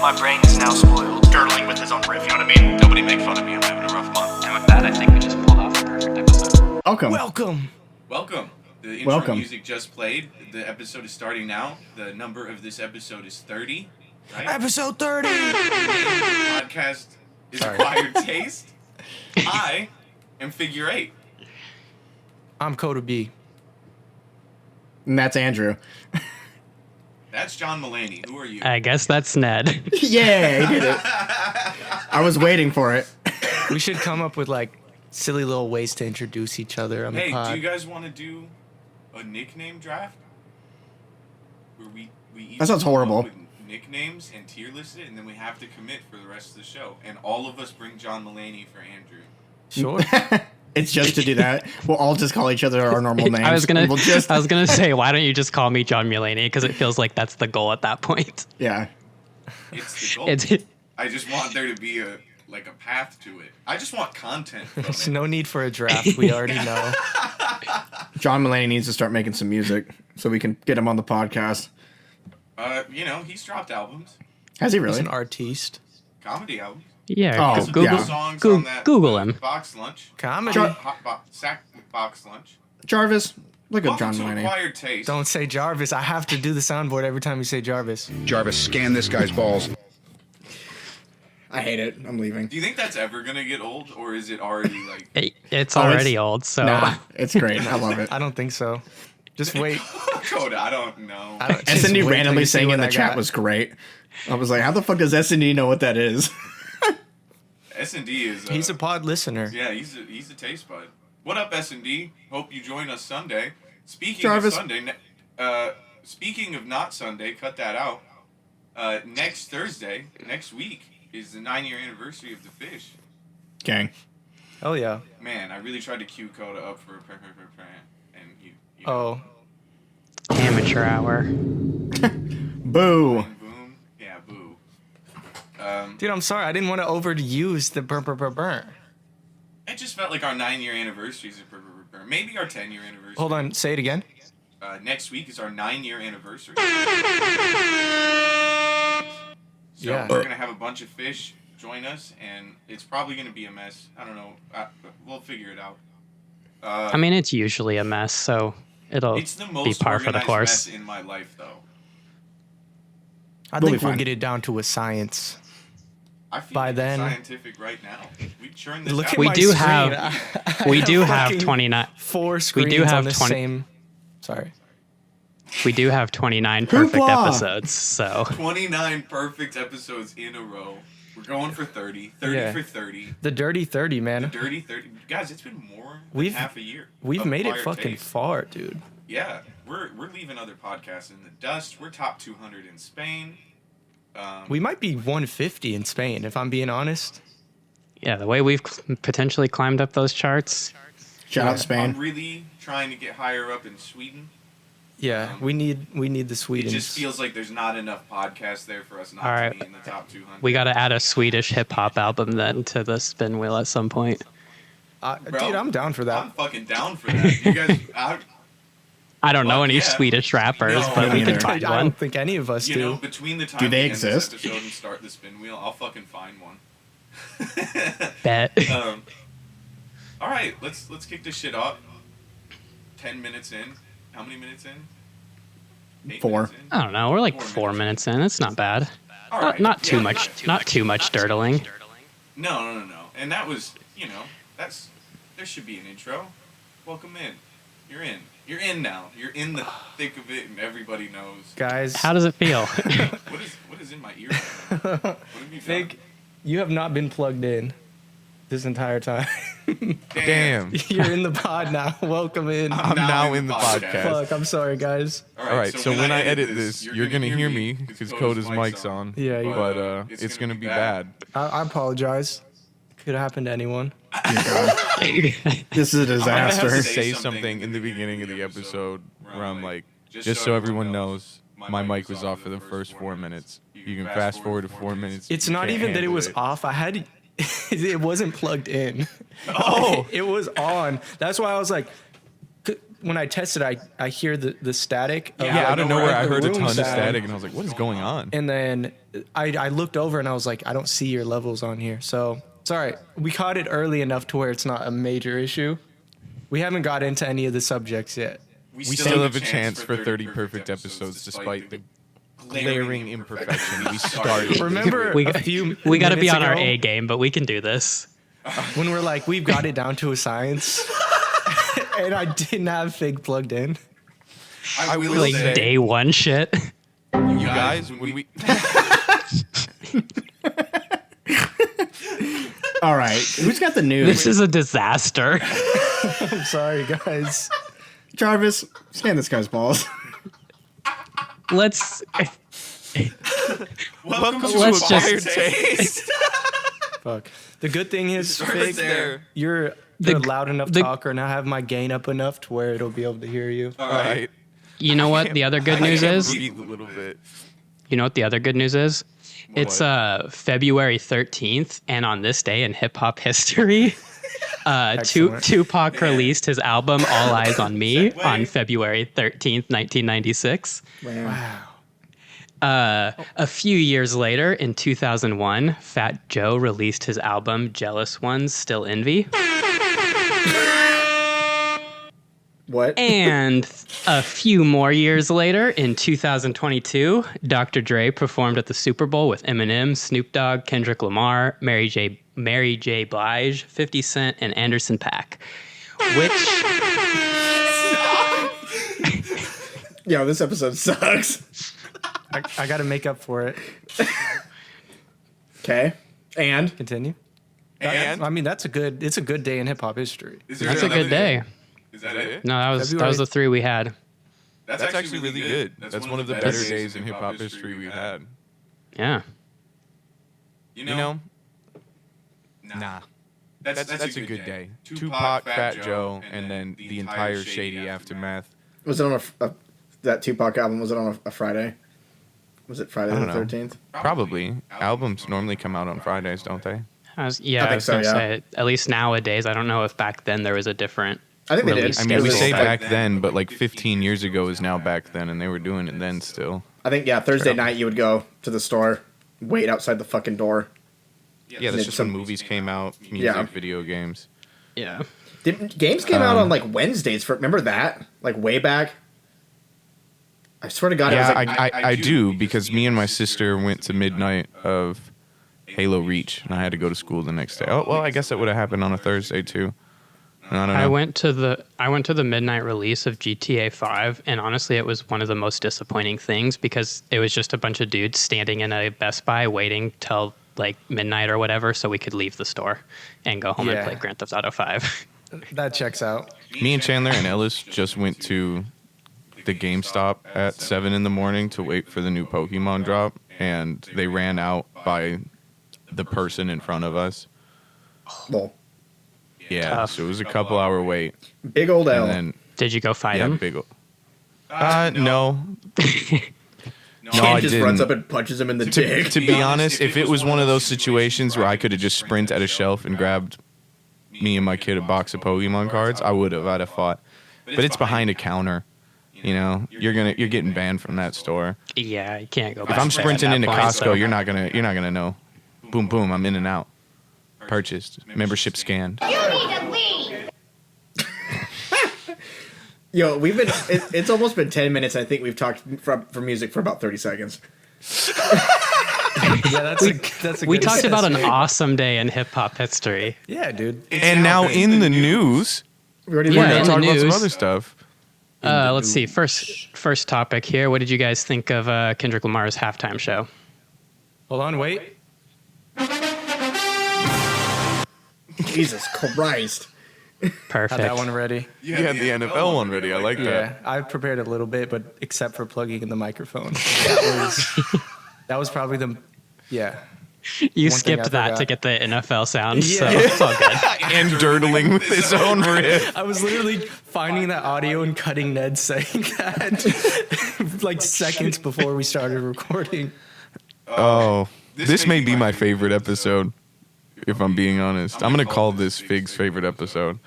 My brain is now spoiled. Girdling with his own riff, you know what I mean? Nobody make fun of me, I'm having a rough month. And with that, I think we just pulled off a perfect episode. Welcome. The intro music just played. The episode is starting now. The number of this episode is 30, right? Episode 30! The podcast is Acquired Taste. I am Figure 8. I'm Coda B. And that's Andrew. That's John Mulaney. Who are you? I guess that's Ned. Yeah, he did it. I was waiting for it. We should come up with like silly little ways to introduce each other on the Hey, pod. do you guys want to do a nickname draft? Where we each That sounds come up horrible. with nicknames and tier list it, and then we have to commit for the rest of the show. And all of us bring John Mulaney for Andrew. Sure. It's just to do that. We'll all just call each other our normal names. I was gonna We'll say, why don't you just call me John Mulaney? Because it feels like that's the goal at that point. Yeah. It's the goal. It's I just want there to be a path to it. I just want content from There's it. no need for a draft. We already know. John Mulaney needs to start making some music so we can get him on the podcast. He's dropped albums, Has he He's really? an artiste. comedy albums. yeah. Oh, Google yeah. Songs Goo- on that Google him. Box lunch. Comedy. Sack box lunch. Jarvis, look at John Welcome to Mulaney. Acquired Taste. Don't say Jarvis. I have to do the soundboard every time you say Jarvis. Jarvis, scan this guy's balls. I hate it. I'm leaving. Do you think that's ever gonna get old, or is it already like? It's Oh, already it's- old, so Nah, it's great. I love it. I don't think so. Just wait. Coda, I don't know. I don't- just S&D wait till randomly you see saying what in the I chat got. was great. I was like, how the fuck does S&D know what that is? S&D is. He's a pod listener. Yeah, he's a taste bud. What up, S&D? Hope you join us Sunday. Speaking Jarvis. of Sunday, speaking of not Sunday, cut that out. Next Thursday, next week, is the 9-year anniversary of the fish. Gang. Oh, yeah. Man, I really tried to cue Coda up for and you Oh. amateur hour. Boo. boom. Yeah, boo. Dude, I'm sorry. I didn't want to overuse the burn. It just felt like our 9-year anniversary is maybe our 10-year anniversary. Hold on. Say it again. Next week is our 9-year anniversary. So Yeah. we're gonna have a bunch of fish join us, and it's probably gonna be a mess. I don't know. We'll figure it out. I mean, it's usually a mess, so it'll It's the be most par for the organized course. mess in my life, though. I We'll think be we'll fine. get it down to a science. I feel By like then- it's scientific right now. We churn this Look out. at We my do screen. have- I We do have fucking 29. 4 screens have on the 20 same. Sorry. We do have 29 perfect Hoopla! episodes, so 29 perfect episodes in a row. We're going for 30. 30 Yeah. for 30. The Dirty 30, man. The dirty 30. Guys, it's been more than We've- half a year. We've of made it Acquired fucking Taste. far, dude. Yeah, we're leaving other podcasts in the dust. We're top 200 in Spain. We might be 150 in Spain, if I'm being honest. yeah, the way we've potentially climbed up those charts. Shout out I'm Spain. really trying to get higher up in Sweden. Yeah, we need the It Swedes. just feels like there's not enough podcasts there for us not All to right. be in the top 200. We got to add a Swedish hip hop album then to the spin wheel at some point. Bro, Dude, I'm down for that. I'm fucking down for that. You guys, I don't know Fuck any yeah. Swedish rappers, No, but we neither. can find I one. don't think any of us you do. know, between the time Do they we end this exist? episode and start the spin wheel, I'll fucking find one. Bet. All right, let's kick this shit off. 10 minutes in. How many minutes in? 8 4. minutes in? I don't know. We're like 4 4 minutes in. It's not bad. All Not, right. not too Yeah, much. Not too much dirtling. No. And that was, there should be an intro. Welcome in. You're in. You're in now. You're in the thick of it, and everybody knows. Guys, How does it feel? What is in my ear? What have you done? Nick, you have not been plugged in this entire time. Damn. You're in the pod now. Welcome in. I'm now in the podcast. Fuck, I'm sorry, guys. All right, so when I edit this, you're gonna hear me because Coda's mic's on. Yeah, but it's gonna be bad. I apologize. Could have happened to anyone. This is a I have to disaster. say something in the beginning of the episode where I'm like, just so everyone knows, my mic was off for the first 4 minutes. You can fast forward to 4 minutes. It's you not can't even that it handle was off. I had it wasn't plugged in. Oh. It was on. That's why I was like, when I tested, I hear the static. Of, Yeah, out of nowhere, I the heard a room ton of sound. static, and I was like, "What is going on?" And then I looked over and I was like, I don't see your levels on here. So it's all right. We caught it early enough to where it's not a major issue. We haven't got into any of the subjects yet. We still have a chance for 30 perfect episodes, despite the glaring imperfection we started. Remember We, a few we got to be minutes on our ago A game, but we can do this. when we're like, we've got it down to a science. And I didn't have Fig plugged in. I will Like say, day one shit. You guys, when we All right, who's got the news? This is a disaster. I'm sorry, guys. Jarvis, scan this guy's balls. Let's welcome to Let's Acquired just- Taste. Fuck. The good thing is, Start Fig, there. you're a loud enough talker, and I have my gain up enough to where it'll be able to hear you. All all right. You know what the other good news is? Breathe a little bit. You know what the other good news is? It's February 13th, and on this day in hip hop history, Excellent. Tupac released his album All Eyes on Me on February 13th, 1996. Wow. A few years later, in 2001, Fat Joe released his album Jealous Ones Still Envy. What? And a few more years later, in 2022, Dr. Dre performed at the Super Bowl with Eminem, Snoop Dogg, Kendrick Lamar, Mary J. Blige, 50 Cent, and Anderson .Paak. Which, Yo, this episode sucks. I got to make up for it. Okay, and Continue. And I mean, it's a good day in hip hop history. is there that's a another good day. Is that it? No, that was February- the three we had. That's actually really good. That's one of the better days in hip hop history we've had. Yeah. You You know? Nah. That's a good day. Tupac, Fat Joe, and then the entire shady aftermath. was it on that Tupac album? Was it on a Friday? Was it Friday I the don't know. 13th? Probably. Albums normally come out on Fridays, don't they? I was think going so, to yeah. say, at least nowadays, I don't know if back then there was a different I think they did. release I mean, we schedule. say Schedule. back then, but like 15 years ago is now back then, and they were doing it then still. I think Thursday night you would go to the store, wait outside the fucking door. Yeah, that's just when movies came out, music, Yeah. video games. Yeah. Games came out on like Wednesdays. Remember that? Like way back. I swear to God, Yeah, it was like I do, because me and my sister went to midnight of Halo Reach, and I had to go to school the next day. Oh, well, I guess that would have happened on a Thursday too. I don't know. I went to the midnight release of GTA 5, and honestly, it was one of the most disappointing things because it was just a bunch of dudes standing in a Best Buy waiting till like midnight or whatever, so we could leave the store and go home and Yeah. play Grand Theft Auto 5. That checks out. Me and Chandler and Ellis just went to the GameStop at 7 in the morning to wait for the new Pokemon drop, and they ran out by the person in front of us. well, Yeah, Tough. so it was a couple hour wait, big old L. and then Did you go fight yeah, him? big. No, No, I Kid just runs didn't. up and punches him in the dick. To be honest, if it was one of those situations where I could have just sprinted at a shelf and grabbed me and my kid a box of Pokemon cards, I would have. I'd have fought. But it's behind a counter. You know, you're getting banned from that store. Yeah, you can't go If back I'm there at sprinting that into point, Costco, so- you're not gonna know. Boom, boom, I'm in and out. Purchased, membership scanned. Yo, we've been. It's almost been 10 minutes. I think we've talked for music for about 30 seconds. Yeah, that's a We good talked about an assessment. awesome day in hip hop history. Yeah, dude. And now in the news, We already Yeah, we're in gonna the talk about some news. other stuff. Let's see. First topic here. What did you guys think of Kendrick Lamar's halftime show? Hold on, wait. Jesus Christ. Perfect. Had that one ready. You had the NFL one ready. I like Yeah, that. I prepared a little bit, but except for plugging in the microphone. That was probably the, yeah. You One thing I skipped that forgot. to get the NFL sound, so Yeah. it's all good. And dirtling with his own riff. I was literally finding that audio and cutting Ned saying that like seconds before we started recording. Oh, this may be my favorite episode, if I'm being honest. I'm gonna call this Fig's favorite episode.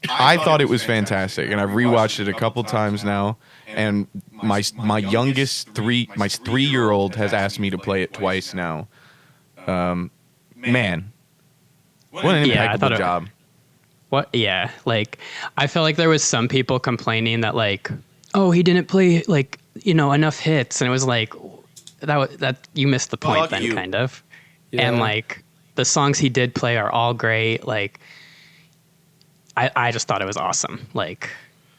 I thought it was fantastic, and I've rewatched it a couple times now. And my 3-year-old has asked me to play it twice now. Man, what an Yeah, I impeccable thought it- job. What? Yeah, like I feel like there was some people complaining that like, oh, he didn't play like enough hits, and it was like that you missed the point Fuck then, you. kind of. Yeah. And like the songs he did play are all great. Like I just thought it was awesome. Like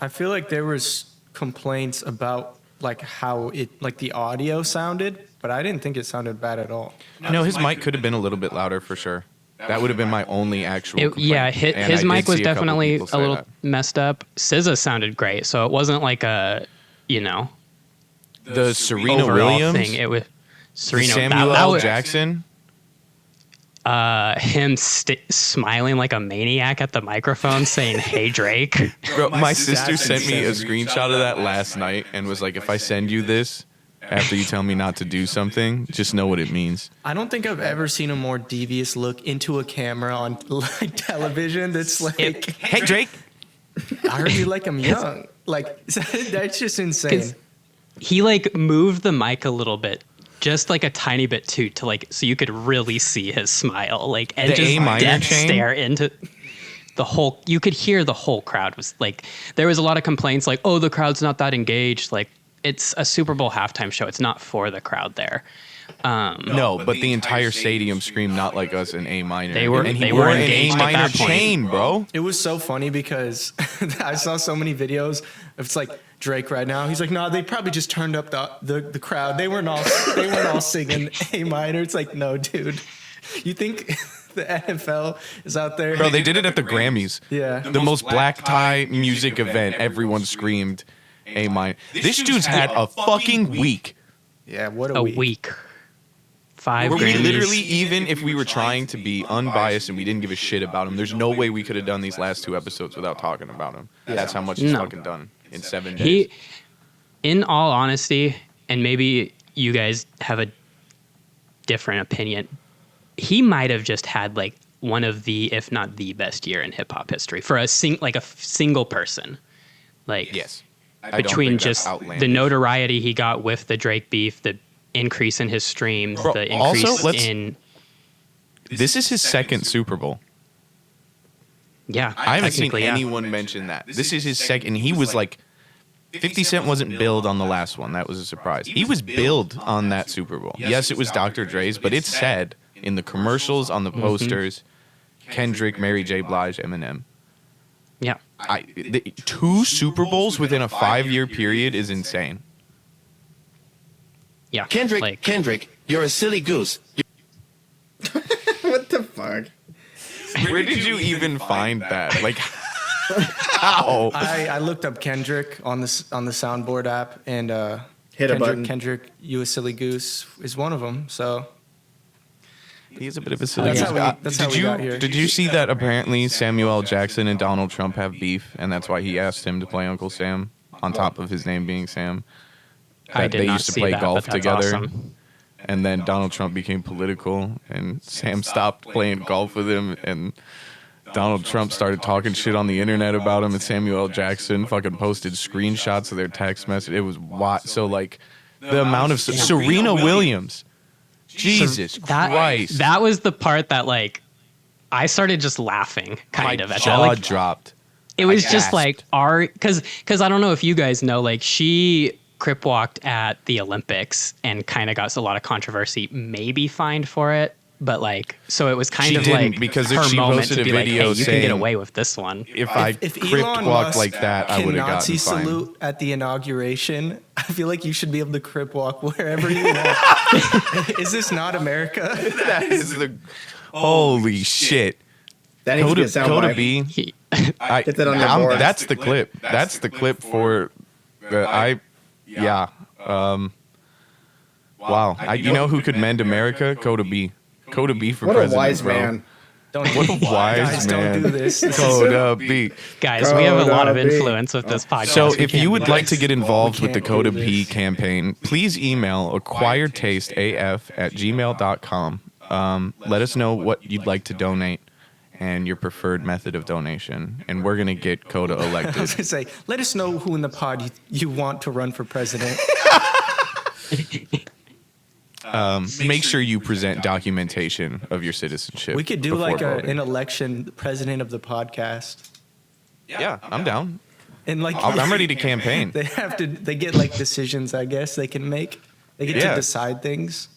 I feel like there was complaints about like how it like the audio sounded, but I didn't think it sounded bad at all. No, his mic could have been a little bit louder for sure. That would have been my only actual complaint. yeah, And his I mic did was see a couple definitely people a say little that. messed up. SZA sounded great, so it wasn't like a The Serena overall Williams, thing. It was the Serena Samuel that L. was, Jackson. him smiling like a maniac at the microphone saying, "Hey Drake." Bro, my sister That's sent me a insane. screenshot of that last night and was like, if I send you this after you tell me not to do something, just know what it means. I don't think I've ever seen a more devious look into a camera on like television. That's like, Hey, Drake. I heard you like him young. Like that's just insane. He like moved the mic a little bit, just like a tiny bit too, to like so you could really see his smile, like and The just A minor death chain? stare into the whole. You could hear the whole crowd was like. There was a lot of complaints like, "Oh, the crowd's not that engaged." Like it's a Super Bowl halftime show. It's not for the crowd there. No, but the entire stadium screamed not like us in A minor. They were- and he they wore were an A engaged at minor that point. chain, bro. It was so funny because I saw so many videos. It's like Drake right now. He's like, no, they probably just turned up the crowd. They weren't all singing A minor. It's like, no, dude. You think the NFL is out there? Bro, they did it at the Grammys. Yeah. The most black tie music event. Everyone screamed A minor. This dude's had a fucking week. Yeah, what A week. 5 Where we Grammys. literally, even if we were trying to be unbiased and we didn't give a shit about him, there's no way we could have done these last 2 episodes without talking about him. That's how much he's No. fucking done in 7 days. He, in all honesty, and maybe you guys have a different opinion, he might have just had like one of the, if not the best year in hip hop history for a single person. Like Yes. I don't between think that's just the outlandish. notoriety he got with the Drake beef, the increase in his streams, Bro, the also, increase let's- in This is his second Super Bowl. yeah. I haven't seen technically, yeah. anyone mention that. This is his second. He was like, 50 Cent wasn't billed on the last one. That was a surprise. He was billed on that Super Bowl. Yes, it was Dr. Dre's, but it said in the commercials, on the posters, Kendrick, Mary J. Blige, Eminem. Yeah. 2 Super Bowls within a 5-year period is insane. Yeah. Kendrick, Like, Kendrick, you're a silly goose. What the fuck? Where did you even find that? Like, how? I looked up Kendrick on the soundboard app and Hit a button. Kendrick, you a silly goose is one of them. So He's a bit of a silly That's goose. how we- that's how we got here. Did you see that apparently Samuel L. Jackson and Donald Trump have beef, and that's why he asked him to play Uncle Sam on top of his name being Sam? I That did they not used to see play that, golf but that's together. awesome. And then Donald Trump became political, and Sam stopped playing golf with him, and Donald Trump started talking shit on the internet about him, and Samuel L. Jackson fucking posted screenshots of their text message. It was wild. So, like, the amount of Serena Williams. Jesus Christ. That was the part that like I started just laughing kind My of at jaw that. Like, dropped. it was I just like gasped. because I don't know if you guys know, like she crip walked at the Olympics and kind of got a lot of controversy, maybe fined for it, but like so it was kind She of didn't, like because her she moment posted to a be like, video hey, you can saying, get away with this one. If I if crypt Elon walked Musk like that, I can would have Nazi gotten fined. salute at the inauguration, I feel like you should be able to crip walk wherever you want. Is this not America? That is the holy shit. That needs to be a Coda soundbite. B. He- Get that on your board. That's the clip. That's the clip for the yeah. Wow. You know who could mend America? Coda B. Coda B for What a president. wise bro. man. Don't What a wise guys, man. don't do this. Coda B. guys, we have a lot of Coda B. influence with this podcast. So We if can't you do would this. like to get involved We with the can't Coda do P this. campaign, please email acquiredtasteaf@gmail.com. Let us know what you'd like to donate, and your preferred method of donation, and we're gonna get Coda I was elected. gonna say, let us know who in the pod you want to run for president. Make sure you present documentation of your citizenship. We could do before like voting. an election president of the podcast, Yeah, I'm down. and like I'm ready to campaign. They get like decisions. I guess they can make. They get Yeah. to decide things.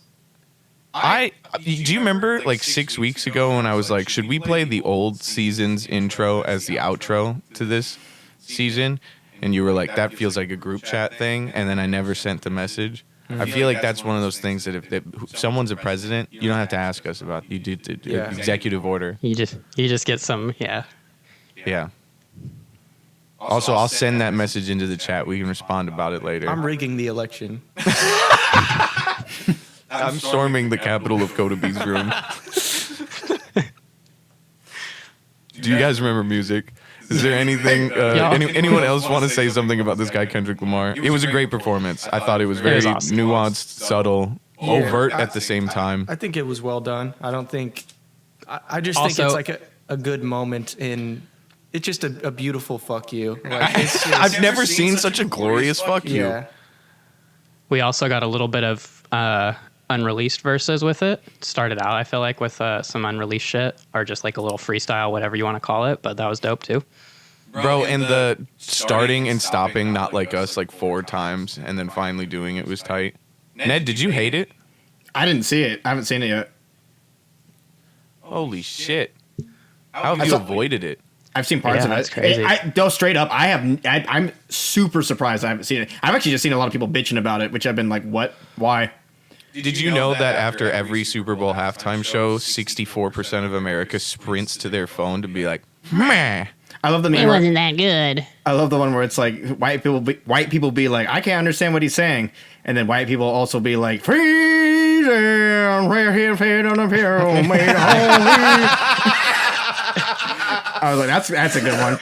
Do you remember like 6 weeks ago when I was like, should we play the old season's intro as the outro to this season? And you were like, that feels like a group chat thing. And then I never sent the message. I feel like that's one of those things that if someone's a president, you don't have to ask us about. You do Yeah. executive order. You just get some, yeah. Yeah. Also, I'll send that message into the chat. We can respond about it later. I'm rigging the election. I'm storming the capital of Coda B's room. Do you guys remember music? Is there anything? Anyone else want to say something about this guy Kendrick Lamar? It was a great performance. I thought it was very was awesome. nuanced, subtle, overt at the same time. I think it was well done. I don't think. I just think Also- it's like a good moment in. It's just a beautiful fuck you. Like, it's just, I've never seen such a glorious fuck you. yeah. We also got a little bit of unreleased verses with it. Started out, I feel like, with some unreleased shit or just like a little freestyle, whatever you want to call it. But that was dope too. Bro, and the starting and stopping Not Like Us like 4 times and then finally doing it was tight. Ned, did you hate it? I didn't see it. I haven't seen it yet. Holy shit. How have you avoided it? I've seen parts Yeah, of it. that's crazy. Though straight up, I'm super surprised I haven't seen it. I've actually just seen a lot of people bitching about it, which I've been like, what? Why? Did you know that after every Super Bowl halftime show, 64% of America sprints to their phone to be like, meh? I love the meme. It wasn't that good. I love the one where it's like white people be like, I can't understand what he's saying, and then white people also be like, freezing, where his head on a pillow made holy. I was like, that's a good one.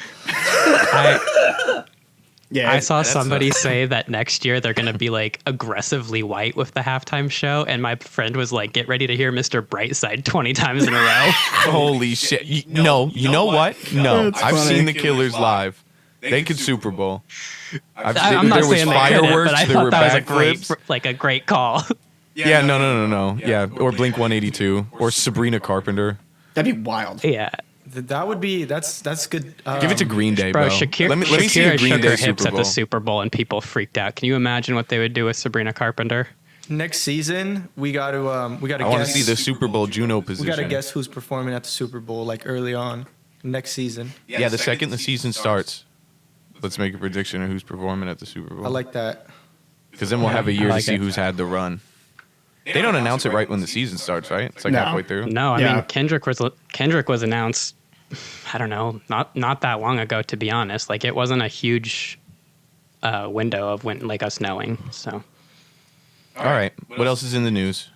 Yeah, I saw somebody say that next year they're going to be like aggressively white with the halftime show. And my friend was like, get ready to hear Mr. Brightside 20 times in a row. Holy shit. You know what? No. That's I've funny. seen the Killers live. They could Super Bowl. I'm not there was saying they couldn't, fireworks, but I there thought were that was backflips. a great call. Yeah, no. Yeah, or Blink 182, or Sabrina Carpenter. that'd be wild. Yeah. That would be that's good. Give it to Green Day, bro. Bro, Shakira, let me see a Shakira Green shook Day her hips Super at Bowl. the Super Bowl and people freaked out. Can you imagine what they would do with Sabrina Carpenter? Next season. We got to I want to guess. see the Super Bowl Juno We got to position. guess who's performing at the Super Bowl like early on next season. Yeah, the second the season starts, let's make a prediction of who's performing at the Super Bowl. I like that. Because then we'll have a year I like to see it. who's had the run. They don't announce it right when the season starts, right? It's like No. halfway through. No, I Yeah. mean Kendrick was announced. I don't know, not that long ago, to be honest. Like it wasn't a huge window of when like us knowing. So All right. What else is in the news?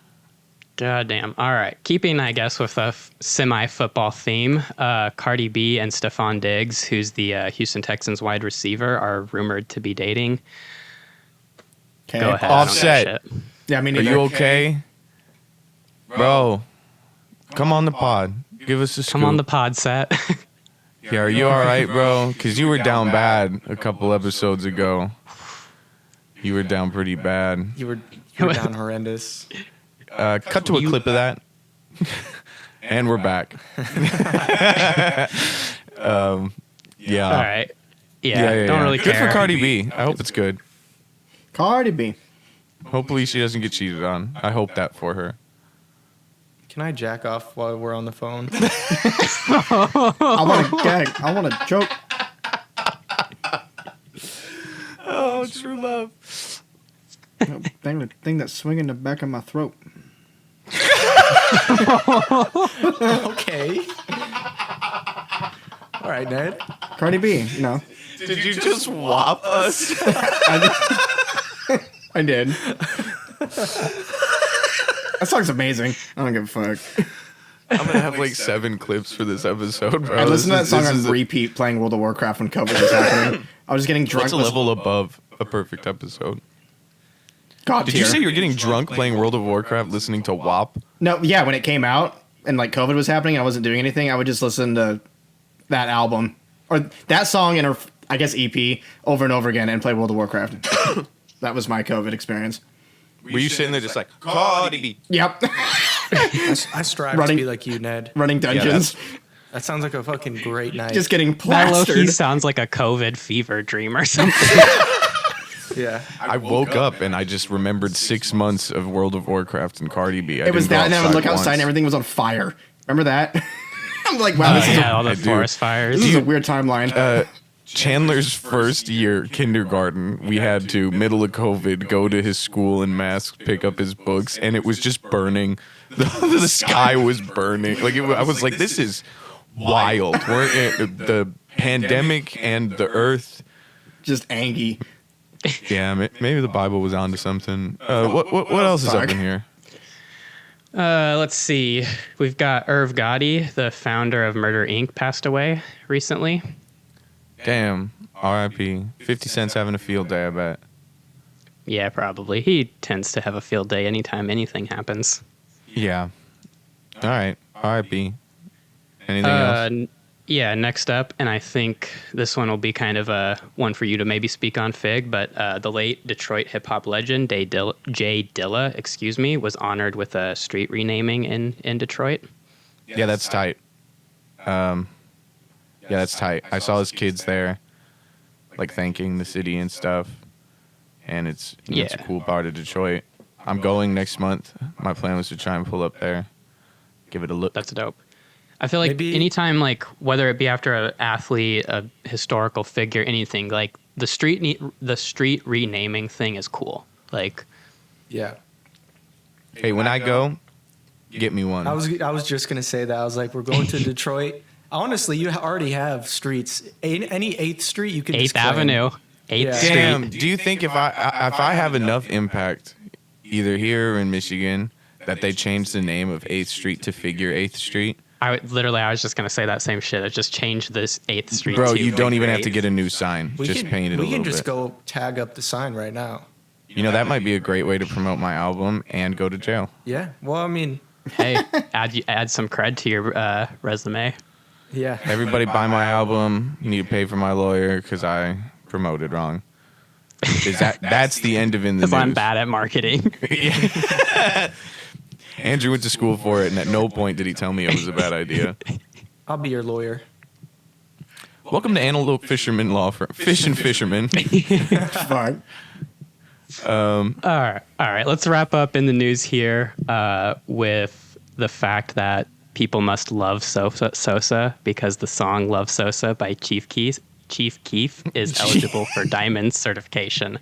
goddamn. All right, keeping I guess with a semi-football theme. Cardi B and Stephon Diggs, who's the Houston Texans wide receiver, are rumored to be dating. Okay. Go ahead. I don't give a Offset. shit. Yeah, I mean, Are you okay? Bro, come on the pod. Give us a scoop. Come on the pod set. Yeah, are you all right, bro? Because you were down bad a couple episodes ago. You were down pretty bad. You were down horrendous. Cut to a clip of that. And we're back. Yeah. All right. Yeah. Don't really Good care. for Cardi B. I hope it's good. Cardi B. Hopefully she doesn't get cheated on. I hope that for her. Can I jack off while we're on the phone? I want to gag. I want to choke. Oh, true love. Thing that's swinging the back of my throat. Okay. All right, Ned. Cardi B. No, Did you just whop us? I did. That song's amazing. I don't give a fuck. I'm gonna have like 7 clips for this episode, bro. I listened to that This song is on repeat playing World of Warcraft when COVID was happening. I was getting drunk. What's a level above a perfect episode? God Did tier. you say you're getting drunk playing World of Warcraft listening to WAP? No, yeah, when it came out. and like COVID was happening and I wasn't doing anything, I would just listen to that album or that song and her, I guess, EP over and over again and play World of Warcraft. That was my COVID experience. Were you sitting there just like, Cardi B? Yep. I strive to be like you, Ned. Running dungeons. That sounds like a fucking great night. Just getting That low-key plastered. sounds like a COVID fever dream or something. Yeah. I woke up and I just remembered 6 months of World of Warcraft and Cardi B. It was that, and then I would look outside and everything was on fire. Remember that? I'm like, wow, this, Yeah, all the I do. forest fires. this is a weird timeline. Chandler's first year kindergarten, we had to, middle of COVID, go to his school in masks, pick up his books, and it was just burning. The sky was burning. Like I was like, this is wild. We're in the pandemic and the earth. Just angy. Yeah, maybe the Bible was onto something. What else is up in here? Let's see. We've got Irv Gotti, the founder of Murder Inc., passed away recently. Damn, R.I.P. 50 Cent's having a field day, I bet. Yeah, probably. He tends to have a field day anytime anything happens. Yeah. All right, R.I.P. Anything else? Yeah, next up, and I think this one will be kind of a one for you to maybe speak on, Fig, but the late Detroit hip-hop legend, Jay Dilla, was honored with a street renaming in Detroit. Yeah, that's tight. Yeah, that's tight. I saw his kids there, like thanking the city and stuff, and it's a cool part of Detroit. I'm going next month. My plan was to try and pull up there, give it a look. That's dope. I feel like anytime, like whether it be after an athlete, a historical figure, anything, like the street renaming thing is cool. Like, Yeah. Hey, when I go, get me one. I was just gonna say that. I was like, we're going to Detroit. Honestly, you already have streets. Any 8th Street you can. 8th Avenue, 8th Street. Damn, do you think if I have enough impact, either here or in Michigan, that they change the name of 8th Street to figure 8th Street? I was just gonna say that same shit. I just changed this 8th Street. Bro, to you don't even have to figure get a new sign. Just paint it a little bit. We can just go tag up the sign right now. You know, that might be a great way to promote my album and go to jail. Yeah. Well, I mean, 8th. Hey, add some cred to your resume. yeah. Everybody buy my album. You need to pay for my lawyer because I promoted wrong. That's the end of In the News. Because I'm bad at marketing. Andrew went to school for it, and at no point did he tell me it was a bad idea. I'll be your lawyer. Welcome to Antelope Fisherman Law Firm. Fish and Fisherman. Fuck. All right. Let's wrap up In the News here with the fact that people must love Sosa because the song "Love Sosa" by Chief Keef is eligible for diamond certification.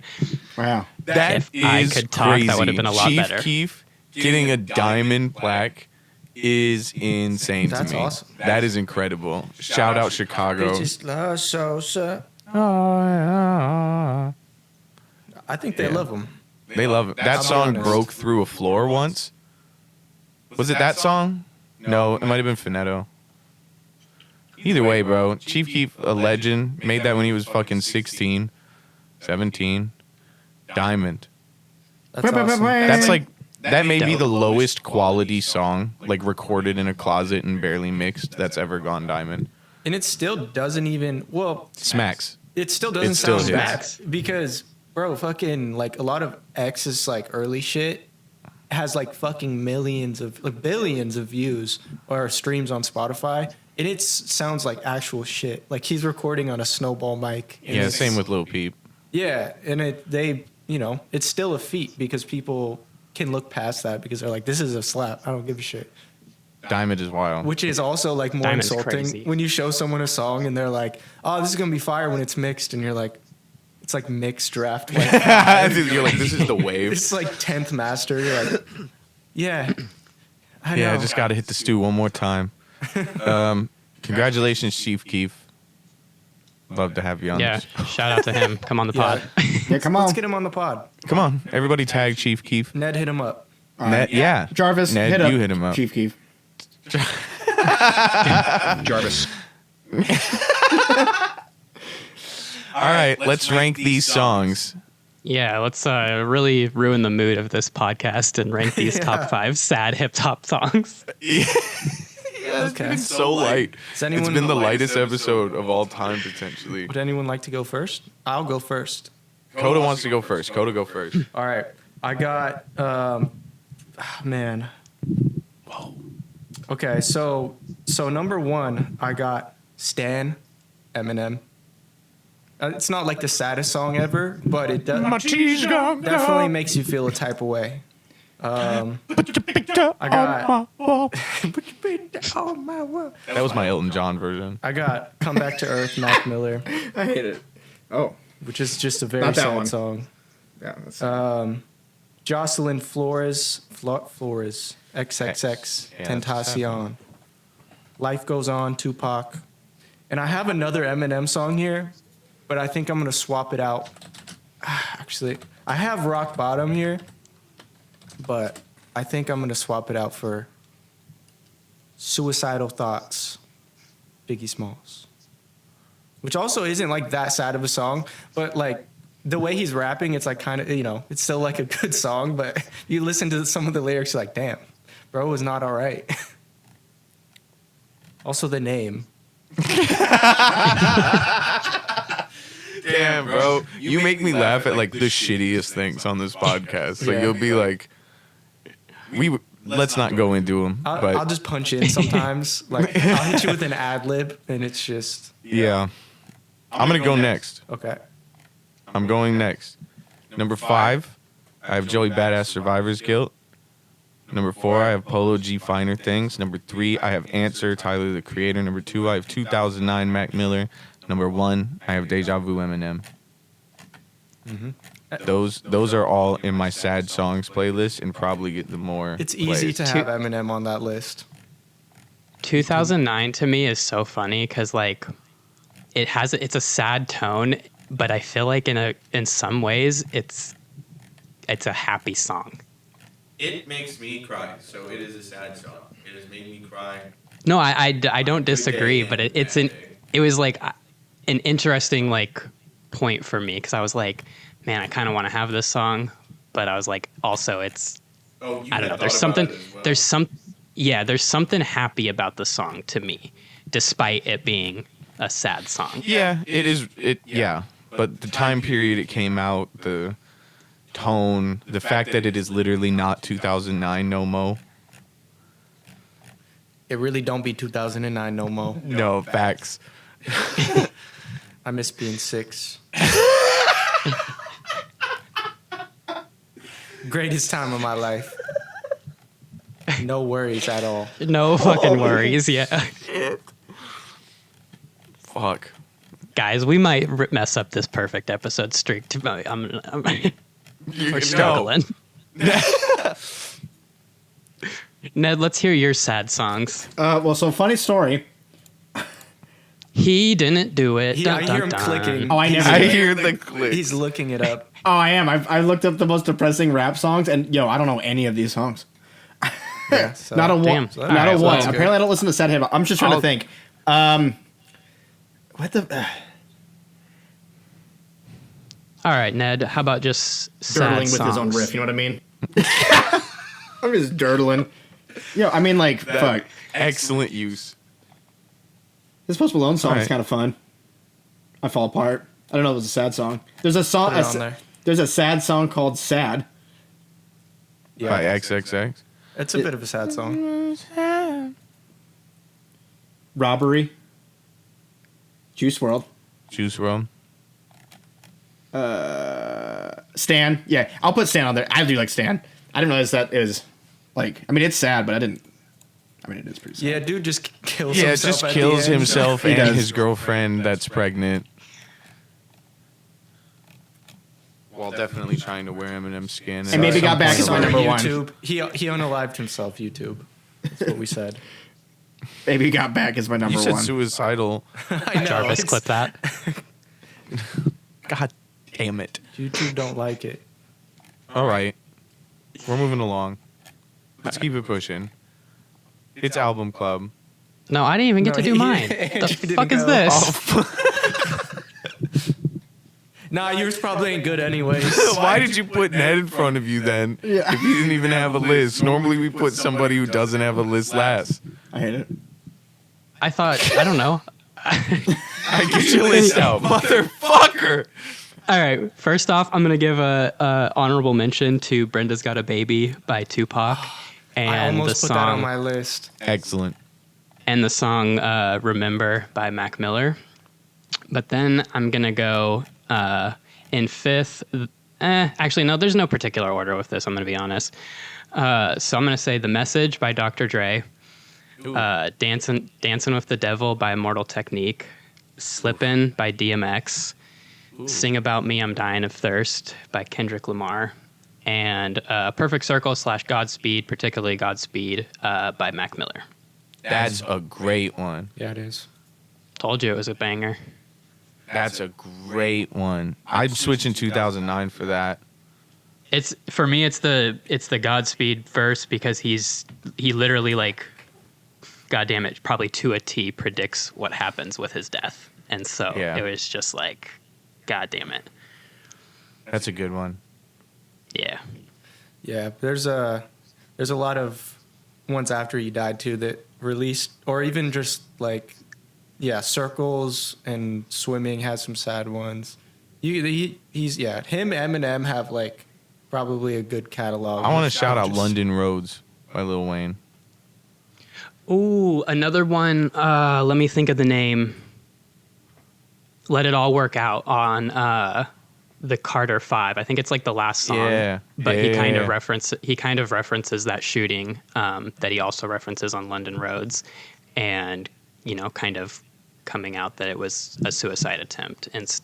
Wow. That If is I could talk, crazy. that would have been a lot Chief better. Keef getting a diamond plaque is insane That's to me. awesome. That is incredible. Shout out Chicago. Just love Sosa. I think they love him. They love it. That song broke through a floor once. Was it that song? No, it might have been Finetto. Either way, bro. Chief Keef, a legend, made that when he was fucking 16, 17. Diamond. That's awesome. That's like, that may be the lowest quality song, like recorded in a closet and barely mixed, that's ever gone diamond. And it still doesn't even, well, Smacks. it still doesn't It still sound hits. bad. Because, bro, fucking, like, a lot of X's, like, early shit has, like, fucking millions of, like, billions of views or streams on Spotify. And it sounds like actual shit. Like, he's recording on a snowball mic. And Yeah, it's- same with Lil Peep. Yeah, and it's still a feat because people can look past that because they're like, this is a slap. I don't give a shit. Diamond is wild. Which is also like more Diamond's insulting crazy. when you show someone a song and they're like, oh, this is going to be fire when it's mixed. And you're like, it's like mixed draft. Like, You're like, this is the wave. it's like 10th master. You're like, yeah. I know. Yeah, I just got to hit the stew one more time. Congratulations, Chief Keef. Love to have you on. Yeah, this. shout out to him. Come on the pod. Yeah, come on. Let's get him on the pod. Come on, everybody tag Chief Keef. Ned, hit him up. Ned, yeah. Jarvis, Ned, hit up you hit him up. Chief Keef. Jarvis. All right, let's rank these songs. Yeah, let's really ruin the mood of this podcast and rank these top 5 sad hip hop songs. Okay. It's so light. Does anyone- It's been the lightest episode of all time, potentially. Would anyone like to go first? I'll go first. Coda wants to go first. Coda, go first. All right. I got, man. Whoa. Okay, so number 1, I got Stan, Eminem. It's not like the saddest song ever, but it definitely makes you feel a type of way. I got That was my Elton John version. I got Come Back to Earth, Mac Miller, I hate it. Oh, which is just a very Not that sad one. song. yeah. That's, Jocelyn Flores, XXX, Yeah, Tentacion. Life Goes On, Tupac. And I have another Eminem song here, but I think I'm going to swap it out. Actually, I have Rock Bottom here, but I think I'm going to swap it out for Suicidal Thoughts, Biggie Smalls. Which also isn't like that sad of a song, but like the way he's rapping, it's like kind of, it's still like a good song, but you listen to some of the lyrics, you're like, damn, bro was not all right. Also the name. Damn, bro. You make me laugh at like the shittiest things on this podcast. Like Yeah. you'll be like, let's not go into them. But I'll just punch in sometimes. Like I'll hit you with an ad lib, and it's just yeah, I'm gonna go next. okay. I'm going next. Number 5, I have Joey Badass Survivor's Guilt. Number 4, I have Polo G Finer Things. Number 3, I have Answer, Tyler the Creator. Number 2, I have 2009 Mac Miller. Number 1, I have Deja Vu Eminem. Those are all in my sad songs playlist and probably get the more. It's easy plays. to have Eminem on that list. 2009 to me is so funny because like it's a sad tone, but I feel like in some ways it's a happy song. It makes me cry, so it is a sad song. It has made me cry. No, I don't disagree, but it was like an interesting like point for me because I was like, man, I kind of want to have this song, but I was like, also it's Oh, you I don't know. There's something there's something happy about the song to me, despite it being a sad song. Yeah, it is. Yeah, but the time period it came out, the tone, the fact that it is literally not 2009 no mo. It really don't be 2009 no mo. No facts. I miss being 6. Greatest time of my life. No worries at all. No fucking worries. Yeah, Fuck. guys, we might mess up this perfect episode streak. We're struggling. Ned, let's hear your sad songs. well, so funny story. He didn't do it. I hear him clicking. Oh, I never. I did. hear the click. He's looking it up. Oh, I am. I looked up the most depressing rap songs, and I don't know any of these songs. Yeah, so- Not a one. Damn. Not Alright, a so one. that's good. Apparently, I don't listen to sad hip hop. I'm just trying to think. What the? All right, Ned. How about just sad Dirtling with songs? his own riff. You know what I mean? I'm just dirtling. I mean, like, fuck. Excellent use. This Post Malone song is Alright. kind of fun. I Fall Apart. I don't know if it was a sad song. There's a song. Put it on there. There's a sad song called Sad. By XXX. It's a bit of a sad song. Robbery. Juice WRLD. Juice WRLD. Stan. Yeah, I'll put Stan on there. I do like Stan. I didn't realize that is like. I mean, it's sad, but I didn't. I mean, it is pretty sad. Yeah, dude just kills Yeah, it himself. just at the kills end. himself He and does. his girlfriend that's pregnant. While definitely trying to wear Eminem's skin. And maybe got back as my Sorry, number one. YouTube. He unalived himself. YouTube. That's what we said. Baby Got Back is my number You said one. suicidal. I know. Jarvis, it's- clip that. God damn it. YouTube don't like it. All right. We're moving along. Let's keep it pushing. It's Album Club. No, I didn't even get No, to do mine. Andrew The didn't fuck is go. this? Nah, yours probably ain't good anyways. Why did you put Ned in front of you then? Yeah. If you didn't even have a list. Normally we put somebody who doesn't have a list last. I hate it. I thought, I don't know. I get your list out, motherfucker. All right. First off, I'm gonna give a honorable mention to "Brenda's Got a Baby" by Tupac, and I almost the put that on song my list. Excellent. "Remember" by Mac Miller. But then I'm gonna go in fifth. Actually, no. There's no particular order with this. I'm gonna be honest. So I'm gonna say "The Message" by Dr. Dre, "Dancing with the Devil" by Immortal Technique, "Slippin'" by DMX. "Sing About Me, I'm Dying of Thirst" by Kendrick Lamar, and "Perfect Circle" / Godspeed, particularly Godspeed, by Mac Miller. That's a great one. Yeah, it is. Told you it was a banger. That's a great one. I'd switch in 2009 for that. It's for me. It's the Godspeed verse because he literally like, God damn it, probably to a T predicts what happens with his death, and so Yeah. it was just like, God damn it. That's a good one. Yeah. Yeah, there's a lot of ones after he died too that released, or even just like, yeah, Circles and Swimming has some sad ones. Him, Eminem have like probably a good catalog. I want to shout out Just- London Roads by Lil Wayne. Ooh, another one. Let me think of the name. "Let It All Work Out" on the Carter 5. I think it's like the last song. Yeah. But he kind of Yeah. references that shooting that he also references on London Roads, and kind of coming out that it was a suicide attempt and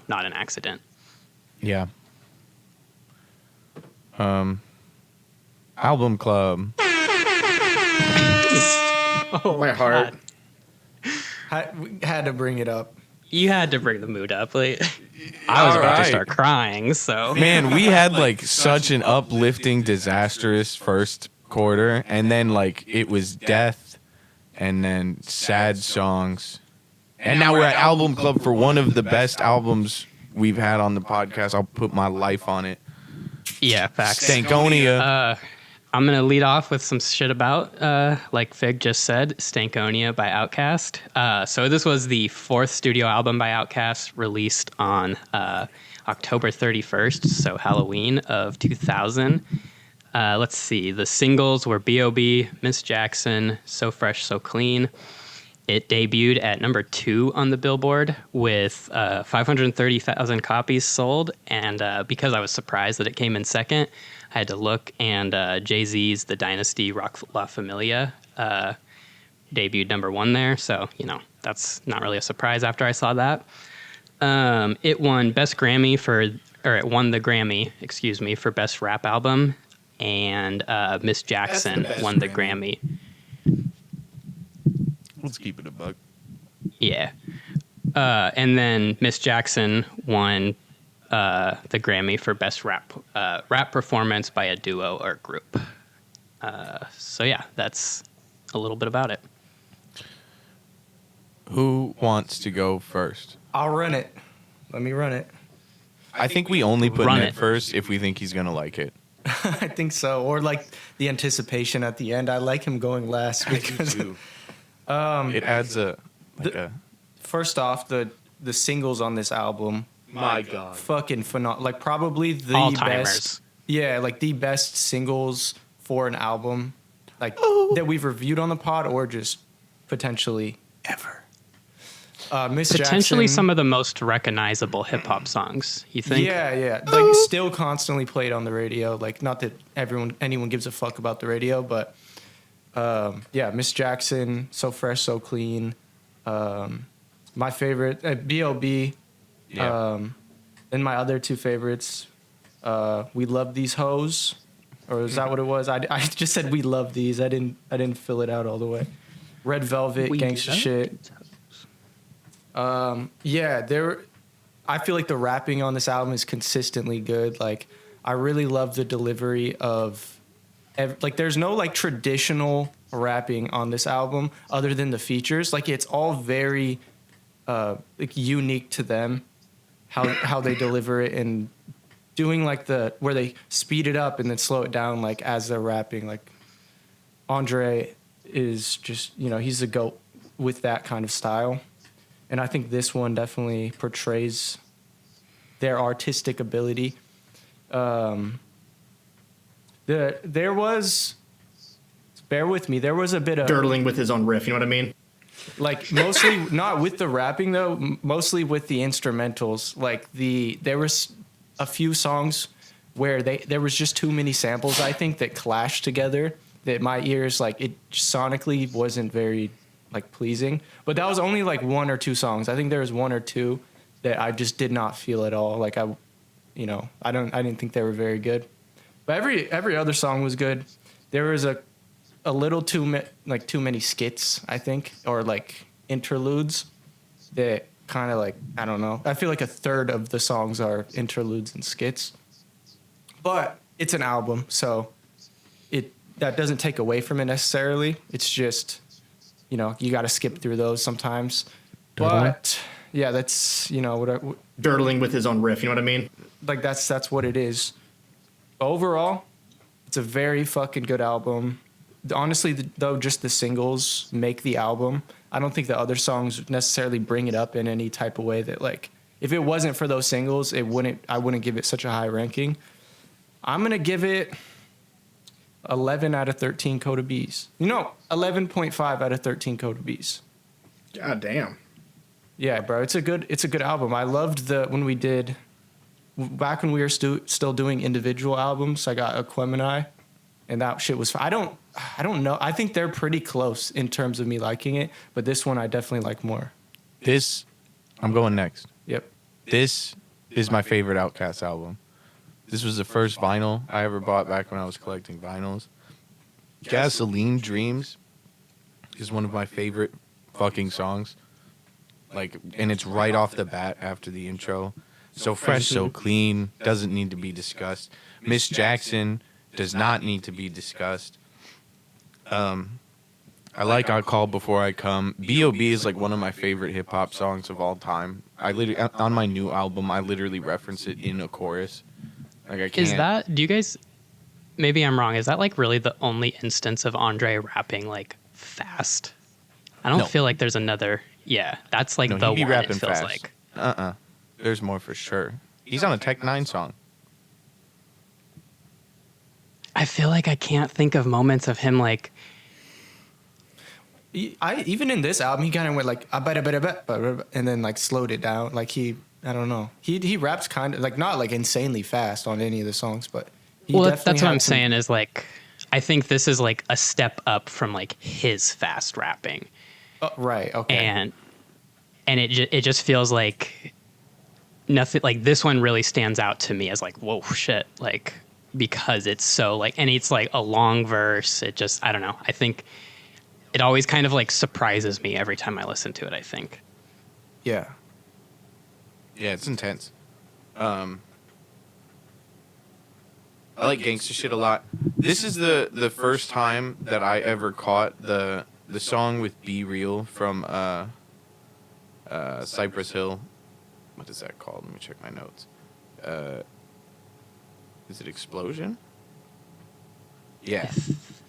not an accident. Yeah. Album Club. My heart. We had to bring it up. You had to bring the mood up. Like, I was about to Alright. start crying. So Man, we had like such an uplifting, disastrous first quarter, and then like it was death, and then sad songs, and now we're at Album Club for one of the best albums we've had on the podcast. I'll put my life on it. yeah, facts. Stankonia. I'm going to lead off with some shit about, like Fig just said, Stankonia by Outkast. So this was the fourth studio album by Outkast, released on October 31st, so Halloween of 2000. Let's see. The singles were B.O.B., Miss Jackson, So Fresh, So Clean. It debuted at number 2 on the Billboard with 530,000 copies sold. And because I was surprised that it came in second, I had to look. And Jay-Z's The Dynasty Rock La Familia debuted number 1 there. So, that's not really a surprise after I saw that. It won it won the Grammy, for Best Rap Album. And Miss Jackson won the Grammy. Let's keep it a buck. Yeah. And then Miss Jackson won the Grammy for Best Rap Performance by a Duo or Group. So yeah, that's a little bit about it. Who wants to go first? I'll run it. Let me run it. I think we only put Run Ned it. first if we think he's gonna like it. I think so. Or like the anticipation at the end. I like him going last because It adds a first off, the singles on this album, my god. fucking phenomenal. Like probably the All-timers. best. Yeah, like the best singles for an album, like that we've reviewed on the pod, or just potentially ever. Miss Potentially Jackson, some of the most recognizable hip hop songs, you think? Yeah. Like still constantly played on the radio. Like not that anyone gives a fuck about the radio, but yeah, Miss Jackson, So Fresh, So Clean. My favorite, B.O.B. Yeah. And my other two favorites, We Love These Hoes, or is that what it was? I just said We Love These. I didn't fill it out all the way. Red Velvet, We Gangsta Love Shit. Yeah, I feel like the rapping on this album is consistently good. Like, I really love the delivery of, like, there's no like traditional rapping on this album other than the features. Like, it's all very like unique to them. how they deliver it and doing like where they speed it up and then slow it down like as they're rapping. Like Andre is just, he's a GOAT with that kind of style. And I think this one definitely portrays their artistic ability. There was, bear with me, there was a bit of Dirtling with his own riff, you know what I mean? like mostly not with the rapping though, mostly with the instrumentals. Like there was a few songs where there was just too many samples, I think, that clashed together that my ears, like, it sonically wasn't very like pleasing. But that was only like one or two songs. I think there was one or two that I just did not feel at all. Like I didn't think they were very good. But every other song was good. There was a little too many skits, I think, or like interludes that kind of like, I don't know. I feel like a third of the songs are interludes and skits. But it's an album, so that doesn't take away from it necessarily. It's just, you got to skip through those sometimes. But yeah, that's, Dirtling with his own riff, you know what I mean? like that's what it is. Overall, it's a very fucking good album. Honestly, though, just the singles make the album. I don't think the other songs necessarily bring it up in any type of way that, like, if it wasn't for those singles, I wouldn't give it such a high ranking. I'm gonna give it 11 out of 13 Coda Bs. 11.5 out of 13 Coda Bs. God damn. Yeah, bro, it's a good album. I loved back when we were still doing individual albums. I got Aquemini, and that shit was. I don't know. I think they're pretty close in terms of me liking it, but this one I definitely like more. I'm going next. Yep. This is my favorite Outkast album. This was the first vinyl I ever bought back when I was collecting vinyls. Gasoline Dreams is one of my favorite fucking songs. Like, and it's right off the bat after the intro. So fresh, so clean, doesn't need to be discussed. Miss Jackson does not need to be discussed. I like I Call Before I Come. B.O.B. is like one of my favorite hip hop songs of all time. On my new album, I literally reference it in a chorus. Like, I can't. Do you guys, maybe I'm wrong, is that like really the only instance of Andre rapping like fast? I don't feel like there's another. Yeah, that's like the he be one rapping it feels fast. like. There's more for sure. He's on a Tech 9 song. I feel like I can't think of moments of him like. Even in this album, he kind of went like and then like slowed it down. Like I don't know. He raps kind of like not like insanely fast on any of the songs, but that's what I'm saying is like I think this is like a step up from like his fast rapping. Oh, right. Okay. And it just feels like nothing. Like this one really stands out to me as like, whoa, shit, like, because it's so like, and it's like a long verse. It just, I don't know. I think it always kind of like surprises me every time I listen to it, I think. Yeah. Yeah, it's intense. I like gangsta shit a lot. This is the first time that I ever caught the song with Be Real from Cypress Hill. What is that called? Let me check my notes. Is it Explosion? Yeah.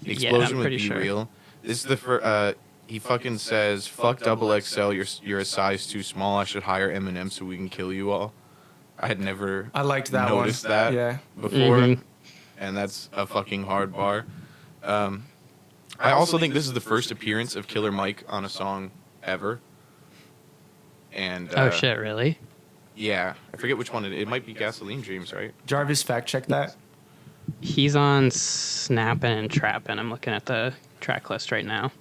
Explosion with Be sure. Real. This is the first. He fucking says, "Fuck double XL. You're a size too small. I should hire Eminem so we can kill you all." I had never. I liked that noticed one. that before, and that's a fucking hard bar. I also think this is the first appearance of Killer Mike on a song ever. And oh shit, really? Yeah, I forget which one it might be. Gasoline Dreams, right? Jarvis, fact check that. He's on Snappin' and Trappin'. I'm looking at the track list right now.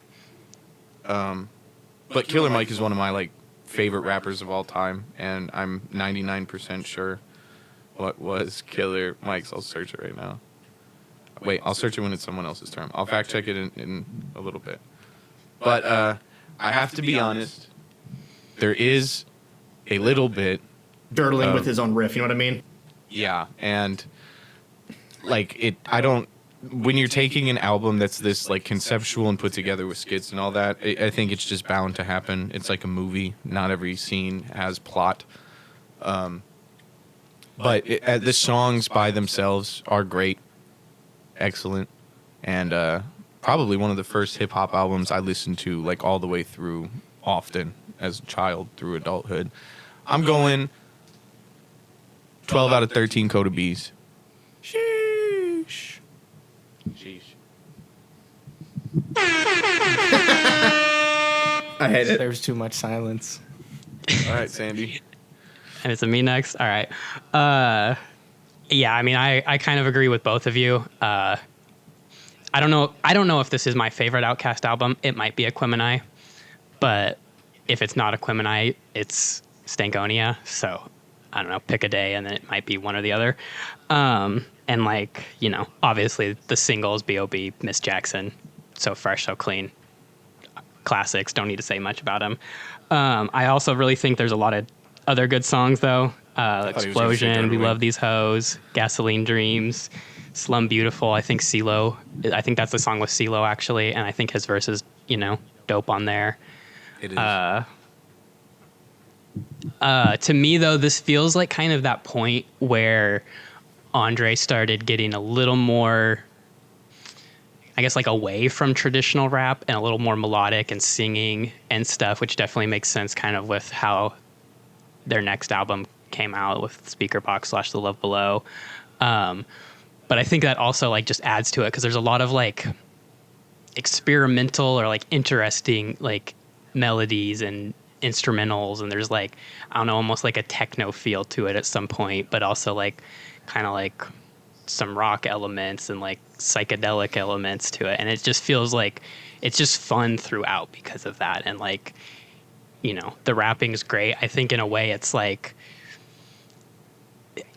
But Killer Mike is one of my like favorite rappers of all time, and I'm 99% sure what was Killer Mike's. I'll search it right now. Wait, I'll search it when it's someone else's term. I'll fact check it in a little bit. But I have to be honest. There is a little bit Dirtling with his own riff, you know what I mean? Yeah, and like it, I don't. When you're taking an album that's this like conceptual and put together with skits and all that, I think it's just bound to happen. It's like a movie. Not every scene has plot. But the songs by themselves are great, excellent, and probably one of the first hip hop albums I listened to like all the way through often as a child through adulthood. I'm going 12 out of 13 Coda B's. Sheesh. Sheesh. I hate it. There's too much silence. All right, Sandy. And it's a me next. All right. Yeah, I mean, I kind of agree with both of you. I don't know if this is my favorite Outkast album. It might be Aquemini, but if it's not Aquemini, it's Stankonia. So I don't know, pick a day, and then it might be one or the other. And like, you know, obviously the singles, B.O.B., Miss Jackson, so fresh, so clean, classics. Don't need to say much about them. I also really think there's a lot of other good songs though. Explosion, We Love These Hoes, Gasoline Dreams, Slum Beautiful. I think CeeLo. I think that's the song with CeeLo actually, and I think his verse is, you know, dope on there. It is. To me though, this feels like kind of that point where Andre started getting a little more, I guess, like away from traditional rap and a little more melodic and singing and stuff, which definitely makes sense kind of with how their next album came out with Speakerbox / The Love Below. But I think that also like just adds to it because there's a lot of like experimental or like interesting like melodies and instrumentals, and there's like, I don't know, almost like a techno feel to it at some point, but also like kind of like some rock elements and like psychedelic elements to it, and it just feels like it's just fun throughout because of that. And like, you know, the rapping's great. I think in a way it's like,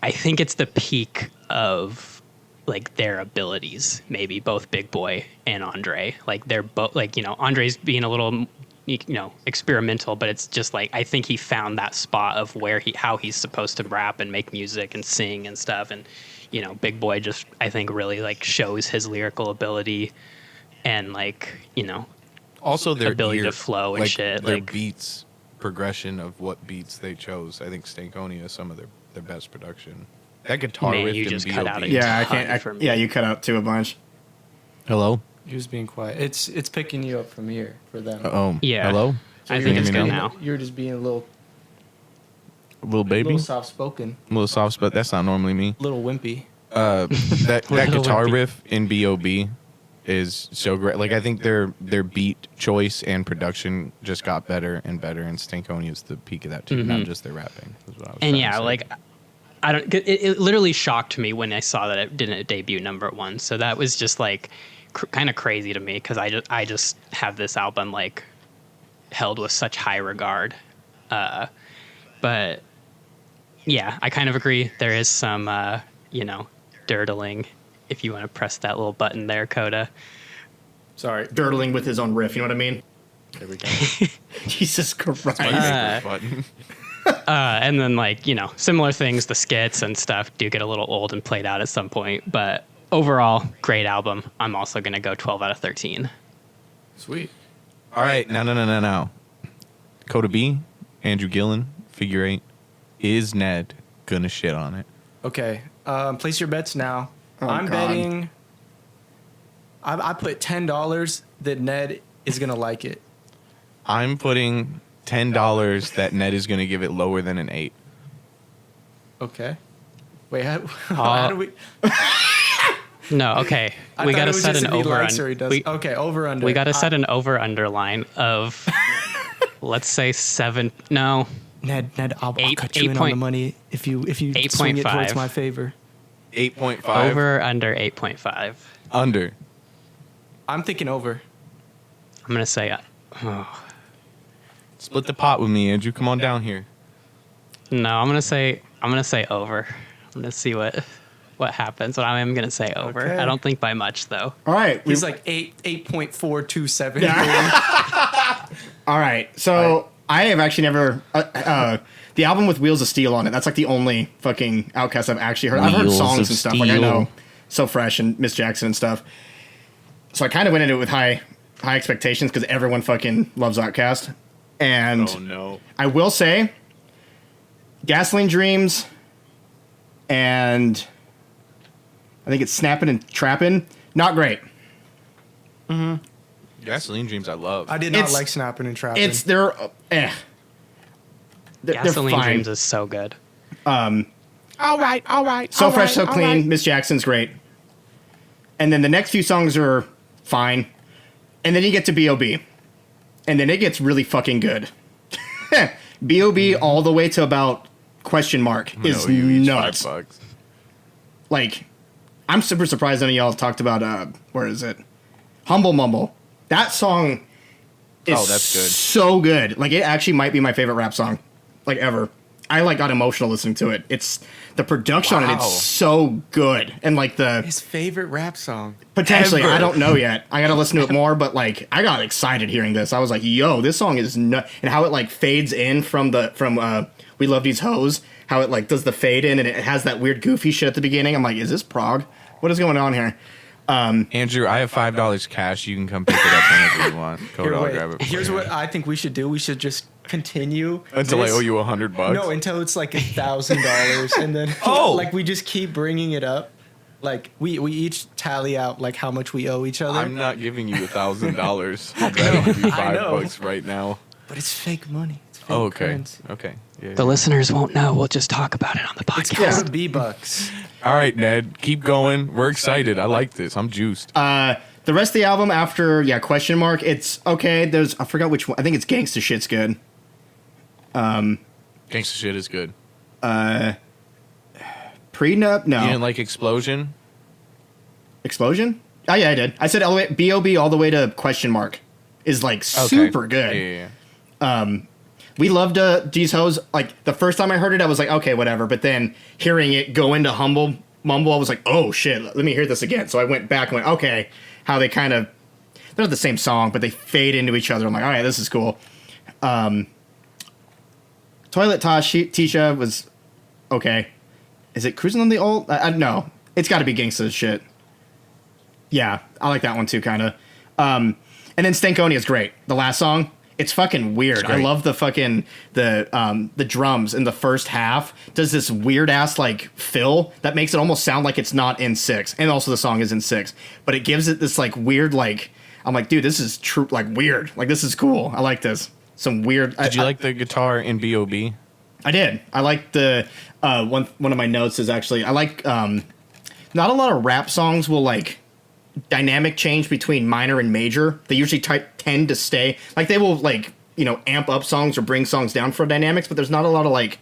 I think it's the peak of like their abilities, maybe both Big Boy and Andre. Like they're both like, you know, Andre's being a little, you know, experimental, but it's just like, I think he found that spot of where how he's supposed to rap and make music and sing and stuff. And, you know, Big Boy just, I think, really like shows his lyrical ability and like, you know, Also, their ability ear, to flow and like, shit. Their Like, beats, progression of what beats they chose. I think Stankonia is some of their best production. That guitar Man, riff you in just cut out B.O.B. a Yeah, I ton can't. for me. Yeah, you cut out too a bunch. Hello? He was being quiet. It's picking you up from here for them. Oh, Yeah. hello? I You're think it's just good being- now. You're just being a little Little baby? little soft spoken, A little soft, but that's not normally me. little wimpy. That Little guitar wimpy. riff in B.O.B. is so great. Like, I think their beat choice and production just got better and better, and Stankonia is the peak of that too, not just their rapping. Is what I was And trying to yeah, say. like, I don't. It literally shocked me when I saw that it didn't debut #1. So that was just like kind of crazy to me because I just have this album like held with such high regard. But yeah, I kind of agree. There is some you know, dirtling if you want to press that little button there, Coda. Sorry, dirtling with his own riff. You know what I mean? there we go. Jesus Christ. My favorite button. And then like, you know, similar things, the skits and stuff do get a little old and played out at some point. But overall, great album. I'm also going to go 12 out of 13. Sweet. All right, no. Coda B, Andrew Gillen, Figure 8. Is Ned gonna shit on it? Okay. Place your bets now. Oh, I'm God. betting. I put $10 that Ned is gonna like it. I'm putting $10 that Ned is gonna give it lower than an 8. Okay. Wait, how do we? No, okay. We got to set an over over under. We got to set an over underline of let's say 7. No. Ned, I'll Eight- cut you in on the 8 money if you swing it 8.5. towards my favor. 8.5. Over under 8.5. Under. I'm thinking over. I'm going to say Split the pot with me, Andrew. Come on down here. no, I'm going to say over. I'm going to see what happens, but I am going to say over. Okay. I don't think by much though. All right. He's like 8.427. All right. So I have actually never the album with Wheels of Steel on it. That's like the only fucking Outkast I've actually heard. I've heard Wheels songs of and stuff. Like I Steel. know So Fresh and Miss Jackson and stuff. So I kind of went into it with high expectations because everyone fucking loves Outkast. And no. I will say, Gasoline Dreams and I think it's Snapping and Trapping. Not great. Gasoline Dreams, I love. I did not It's- like Snapping and Trapping. It's they're Gasoline fine. Dreams is so good. All right. So Fresh, So Clean. Miss Jackson's great. And then the next few songs are fine. And then you get to B.O.B. And then it gets really fucking good. B.O.B. all the way to about question mark is nuts. $5. Like, I'm super surprised none of y'all talked about, where is it? Humble Mumble. That song is that's good. so good. Like, it actually might be my favorite rap song, like, ever. I, like, got emotional listening to it. It's, the production on it, Wow. it's so good. And, like, the, His favorite rap song. potentially, Ever. I don't know yet. I gotta listen to it more, but, like, I got excited hearing this. I was like, yo, this song is nuts. And how it, like, fades in from We Love These Hoes, how it, like, does the fade in, and it has that weird goofy shit at the beginning. I'm like, is this prog? What is going on here? Andrew, I have $5 cash. You can come pick it up whenever you want. Code, Here, I'll wait. grab it. for Here's you. what I think we should do. We should just continue Until I this- owe you $100. No, until it's like $1,000, and then like we just keep bringing it up. Like we each tally out like how much we owe each other. I'm not giving you $1,000. I'd rather give you I know. $5 right now. But it's fake money. It's fake Oh, okay. currency. Okay. Yeah. The listeners won't know. We'll just talk about it on the It's podcast. called B-Bucks. All right, Ned. Keep going. We're excited. I like this. I'm juiced. The rest of the album after, question mark, it's okay. I forgot which one. I think it's Gangsta Shit's good. Gangsta shit is good. Prenup? No. You didn't like Explosion? Explosion? Oh, yeah, I did. I said all the way, B.O.B. all the way to question mark is, like, super good. Yeah. We loved These Hoes. Like, the first time I heard it, I was like, okay, whatever. But then hearing it go into Humble Mumble, I was like, oh, shit, let me hear this again. So I went back and went, okay, how they kind of, they're not the same song, but they fade into each other. I'm like, all right, this is cool. Toilet Tosh, Tisha was okay. Is it Cruising on the Old? No, it's got to be Gangsta Shit. Yeah, I like that one too, kind of. And then Stankonia is great. The last song, it's fucking weird. I great. love the fucking the drums in the first half. Does this weird ass like fill that makes it almost sound like it's not in 6, and also the song is in 6, but it gives it this like weird like. I'm like, dude, this is true, like weird. Like this is cool. I like this. Some weird. Did you like the guitar in B.O.B.? I did. I like the one of my notes is actually I like not a lot of rap songs will like dynamic change between minor and major. They usually tend to stay like they will like amp up songs or bring songs down for dynamics, but there's not a lot of like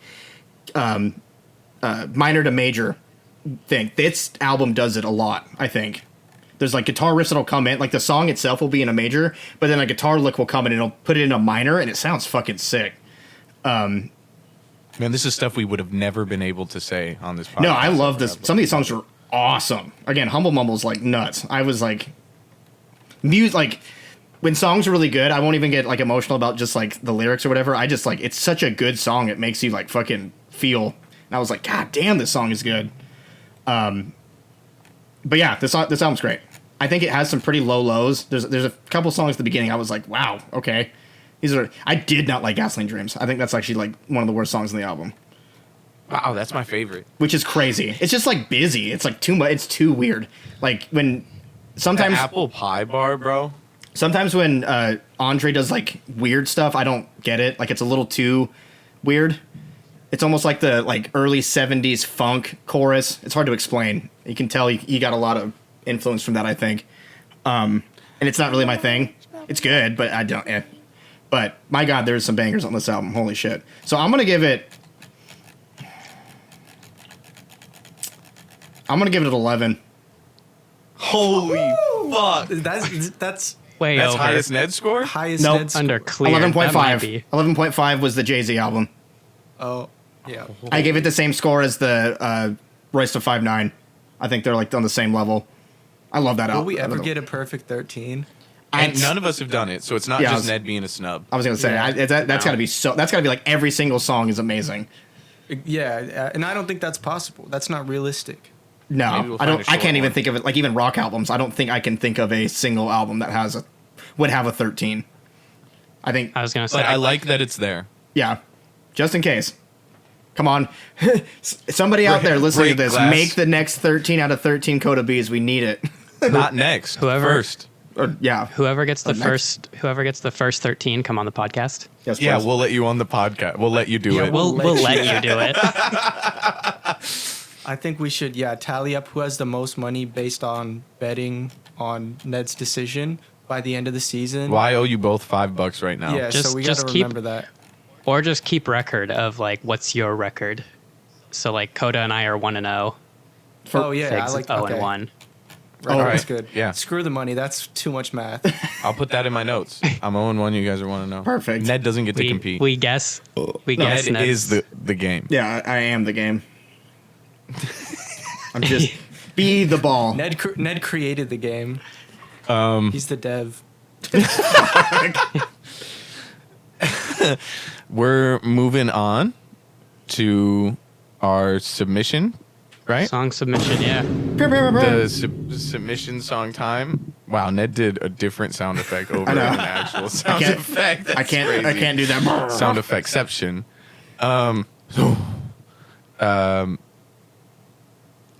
minor to major thing. This album does it a lot. I think there's like guitar riffs that'll come in, like the song itself will be in a major, but then a guitar lick will come in and it'll put it in a minor, and it sounds fucking sick. Man, this is stuff we would have never been able to say on this podcast. No, I love this. Some of these songs are awesome. Again, Humble Mumble's like nuts. I was like, like when songs are really good, I won't even get like emotional about just like the lyrics or whatever. I just like it's such a good song. It makes you like fucking feel. And I was like, God damn, this song is good. But yeah, this album's great. I think it has some pretty low lows. There's a couple songs at the beginning. I was like, wow, okay. I did not like Gasoline Dreams. I think that's actually like one of the worst songs in the album. Wow, that's my favorite. Which is crazy. It's just like busy. It's like too much. It's too weird. Like when sometimes The apple pie bar, bro. sometimes when Andre does like weird stuff, I don't get it. Like it's a little too weird. It's almost like the like early 70s funk chorus. It's hard to explain. You can tell he got a lot of influence from that, I think. And it's not really my thing. It's good, but I don't. But my God, there's some bangers on this album. Holy shit! So I'm gonna give it an 11. Holy fuck. That's Way That's over. highest Ned score? highest Nope. Ned's- Under clear. 11.5. That might be. 11.5 was the Jay-Z album. Oh, yeah. I gave it the same score as the Royce to 5'9". I think they're like on the same level. I love that Will album. we ever get a perfect 13? And none of us have done it, so it's not Yeah, I just was- Ned being a snub. I was gonna say Yeah. that's gotta be so. That's gotta be like every single song is amazing. Yeah, and I don't think that's possible. That's not realistic. No, Maybe we'll I don't. find a I short can't even one. think of it. Like even rock albums, I don't think I can think of a single album that would have a 13. I think. I was gonna say. But I like that it's there. Yeah, just in case. Come on. Somebody out there listening to break this, glass. make the next 13 out of 13 Coda Bs. We need it. Not next. Whoever- First. Or, yeah. Whoever gets the next. whoever gets the first 13, come on the podcast. Yes, Yeah, please. we'll let you on the podcast. We'll let you do it. We'll let you do it. I think we should, tally up who has the most money based on betting on Ned's decision by the end of the season. Well, I owe you both $5 right now. Yeah, Just- so we got just to keep- remember that. Or just keep record of like what's your record. So like Coda and I are 1-0. Oh, yeah, I Figs like 0-1. Right, Oh, that's right. good. Yeah. Screw the money. That's too much math. I'll put that in my notes. I'm 0-1. You guys are 1-0. Perfect. Ned doesn't get to We compete. we guess we Ned guess Ned's- is the game. Yeah, I am the game. I'm just be the ball. Ned created the game. He's the dev. We're moving on to our submission, right? song submission. Yeah. The submission song time. Wow, Ned did a different sound effect over an know. actual sound can't- effect. That's I can't crazy. do that. Sound effectception.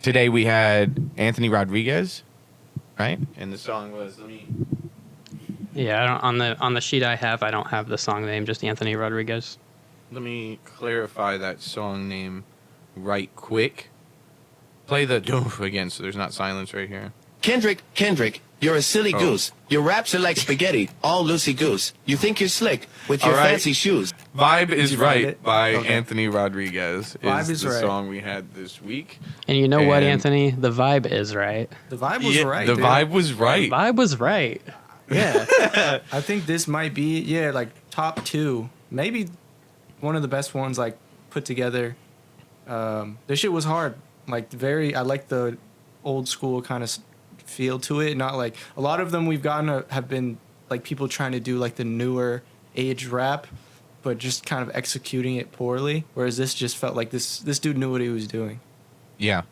Today we had Anthony Rodriguez, right? And the song was Yeah. I don't, on the sheet I have, I don't have the song name. Just Anthony Rodriguez. let me clarify that song name right quick. Play the doof again so there's not silence right here. Kendrick, you're a silly goose. Your raps are like spaghetti, all loosey-goose. You think you're slick with your All right. fancy shoes. Vibe is you write Right it? by Okay. Anthony Rodriguez Vibe is the Right. song we had this week. And you know what, And- Anthony? The vibe is right. The vibe was right. The dude. vibe was right. Vibe was right. Yeah. I think this might be, like top 2. Maybe one of the best ones, like, put together. This shit was hard. Like, I like the old school kind of feel to it. Not like, a lot of them we've gotten have been, like, people trying to do, like, the newer age rap, but just kind of executing it poorly. Whereas this just felt like this dude knew what he was doing. Yeah.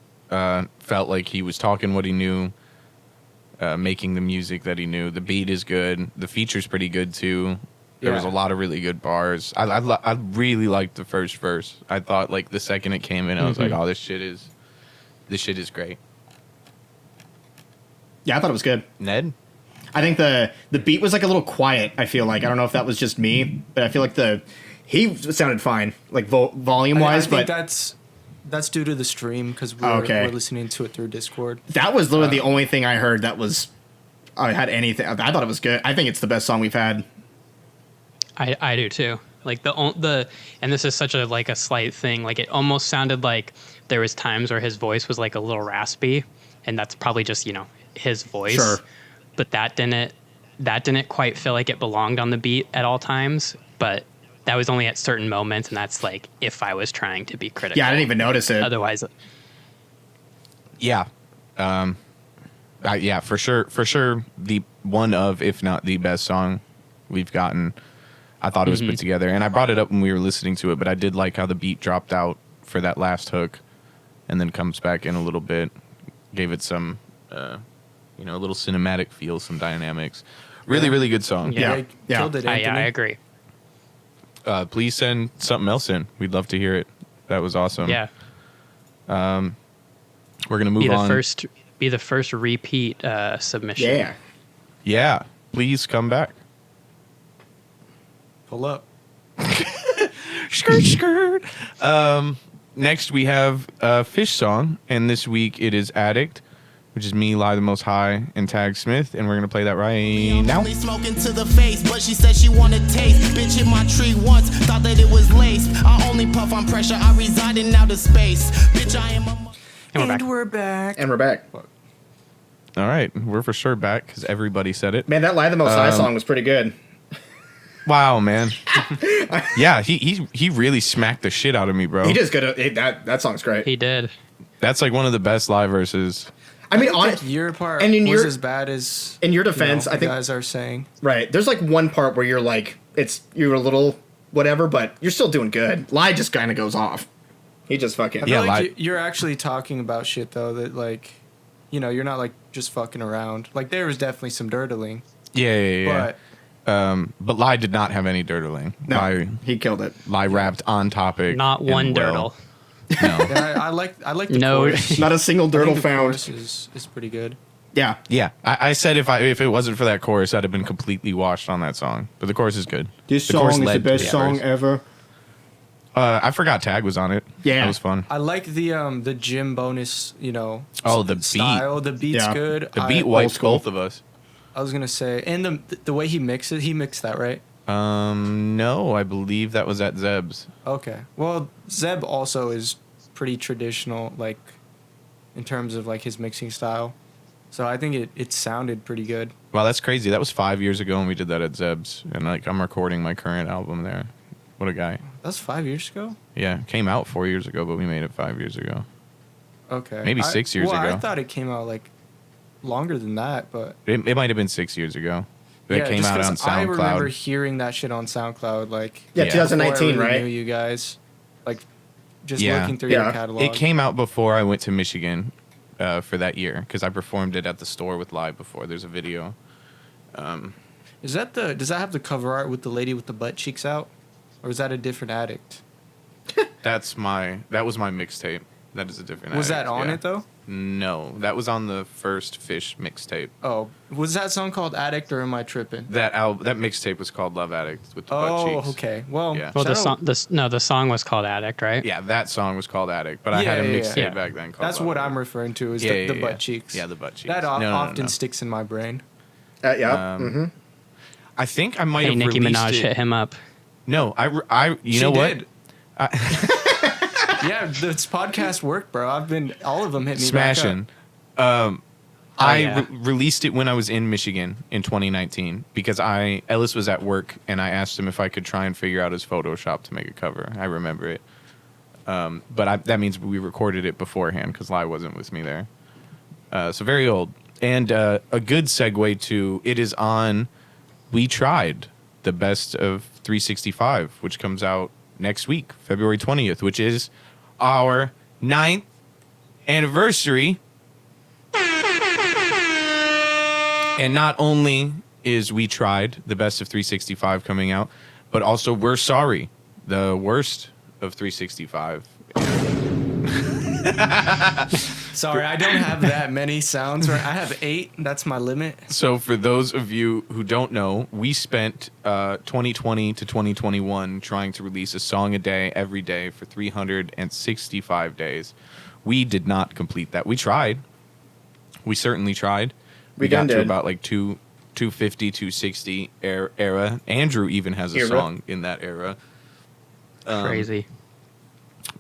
Felt like he was talking what he knew, making the music that he knew. The beat is good. The feature's pretty good too. There was a Yeah. lot of really good bars. I really liked the first verse. I thought like the second it came in, I was like, oh, this shit is great. Yeah, I thought it was good. Ned? I think the beat was like a little quiet. I feel like I don't know if that was just me, but I feel like he sounded fine, like volume I wise. think But that's due to the stream because Okay. we're listening to it through Discord. that was literally the only thing I heard that was I had anything. I thought it was good. I think it's the best song we've had. I do too. Like the and this is such a slight thing. Like it almost sounded like there was times where his voice was like a little raspy, and that's probably just his voice. Sure. But that didn't quite feel like it belonged on the beat at all times. But that was only at certain moments, and that's like if I was trying to be critical. Yeah, I didn't even notice it. Otherwise, Yeah. Yeah, for sure the one of, if not the best song we've gotten. I thought it was put together, and I brought it up when we were listening to it, but I did like how the beat dropped out for that last hook and then comes back in a little bit. Gave it some a little cinematic feel, some dynamics. Really good song. Yeah. They Yeah. killed it, Anthony. I agree. Please send something else in. We'd love to hear it. That was awesome. Yeah. We're gonna move Be the on. first repeat submission. Yeah. Yeah. Please come back. Pull up. Skirt. Next we have Fish Song, and this week it is Addict, which is me, Lie the Most High, and Tag Smith, and we're gonna play that right now. Only smoking to the face, but she said she wanted taste. Bitch hit my tree once, thought that it was laced. I only puff on pressure, I reside in outer space. Bitch, I am a And we're back. And we're back. All right, we're for sure back because everybody said it. Man, that Lie the Most High song was pretty good. Wow, man. Yeah, he really smacked the shit out of me, bro. He just good. That song's great. He did. That's like one of the best live verses. I mean, I think your part and in was your- as bad as in your defense, you I think- guys are saying. right. There's like one part where you're like, you're a little whatever, but you're still doing good. Lie just kind of goes off. He just fucking I feel Yeah, like like- you're actually talking about shit though that like, you're not like just fucking around. Like there was definitely some dirtling, Yeah. but But Lie did not have any dirtling. No, he killed it. Lie rapped on topic. Not and one well. dirtle. No. And I like the No. chorus. Not a single I think dirtle the found. chorus is pretty good. Yeah. Yeah, I said if it wasn't for that chorus, I'd have been completely washed on that song. But the chorus is good. This The chorus song is the led to best song verse. ever. I forgot Tag was on it. Yeah. That was fun. I like the gym bonus, Oh, the beat. style. The beat's Yeah. good. The beat wipes school. both of us. I was gonna say, and the way he mixed that, right? No, I believe that was at Zeb's. Okay. Well, Zeb also is pretty traditional, like in terms of like his mixing style. So I think it sounded pretty good. Wow, that's crazy. That was 5 years ago when we did that at Zeb's, and like I'm recording my current album there. What a guy. That's 5 years ago. Yeah, came out 4 years ago, but we made it 5 years ago. Okay. Maybe 6 years I ago. thought it came out like longer than that, but It might have been 6 years ago. But it came just out 'cause on SoundCloud. I remember hearing that shit on SoundCloud, like Yeah, Yeah. 2019, before I really right? knew you guys, like just Yeah. looking through Yeah. your catalog. It came out before I went to Michigan for that year because I performed it at the store with Live before. There's a video. Does that have the cover art with the lady with the butt cheeks out, or is that a different addict? That was my mixtape. That is a different. Was that addict, on yeah. it though? No, that was on the first Fish mixtape. Oh, was that song called Addict, or am I tripping? That mixtape was called Love Addict with the butt Oh, cheeks. okay. Well, Yeah. Well, shout out- the song was called Addict, right? Yeah, that song was called Addict, but I had a Yeah, mixtape yeah. back then called That's Love what I'm Addict. referring to, is Yeah, the yeah, butt yeah. cheeks. Yeah, the butt cheeks. That No, often no. sticks in my brain. Yeah. I think I might Hey, have Nicki released Minaj it. hit him up. No, you She know what? did. Yeah, this podcast worked, bro. All of them hit me Smashing. back I yeah. released it when I was in Michigan in 2019 because Ellis was at work and I asked him if I could try and figure out his Photoshop to make a cover. I remember it. But that means we recorded it beforehand because Lai wasn't with me there. So very old. And a good segue to it is on We Tried, the best of 365, which comes out next week, February 20th, which is our 9th anniversary. And not only is We Tried, the best of 365 coming out, but also We're Sorry, the worst of 365. up. Sorry, I don't have that many sounds. Right? I have 8. That's my limit. So for those of you who don't know, we spent 2020 to 2021 trying to release a song a day every day for 365 days. We did not complete that. We tried. We certainly tried. We got to did. about like 250, 260 era. Andrew even has a Era. song in that era. Crazy.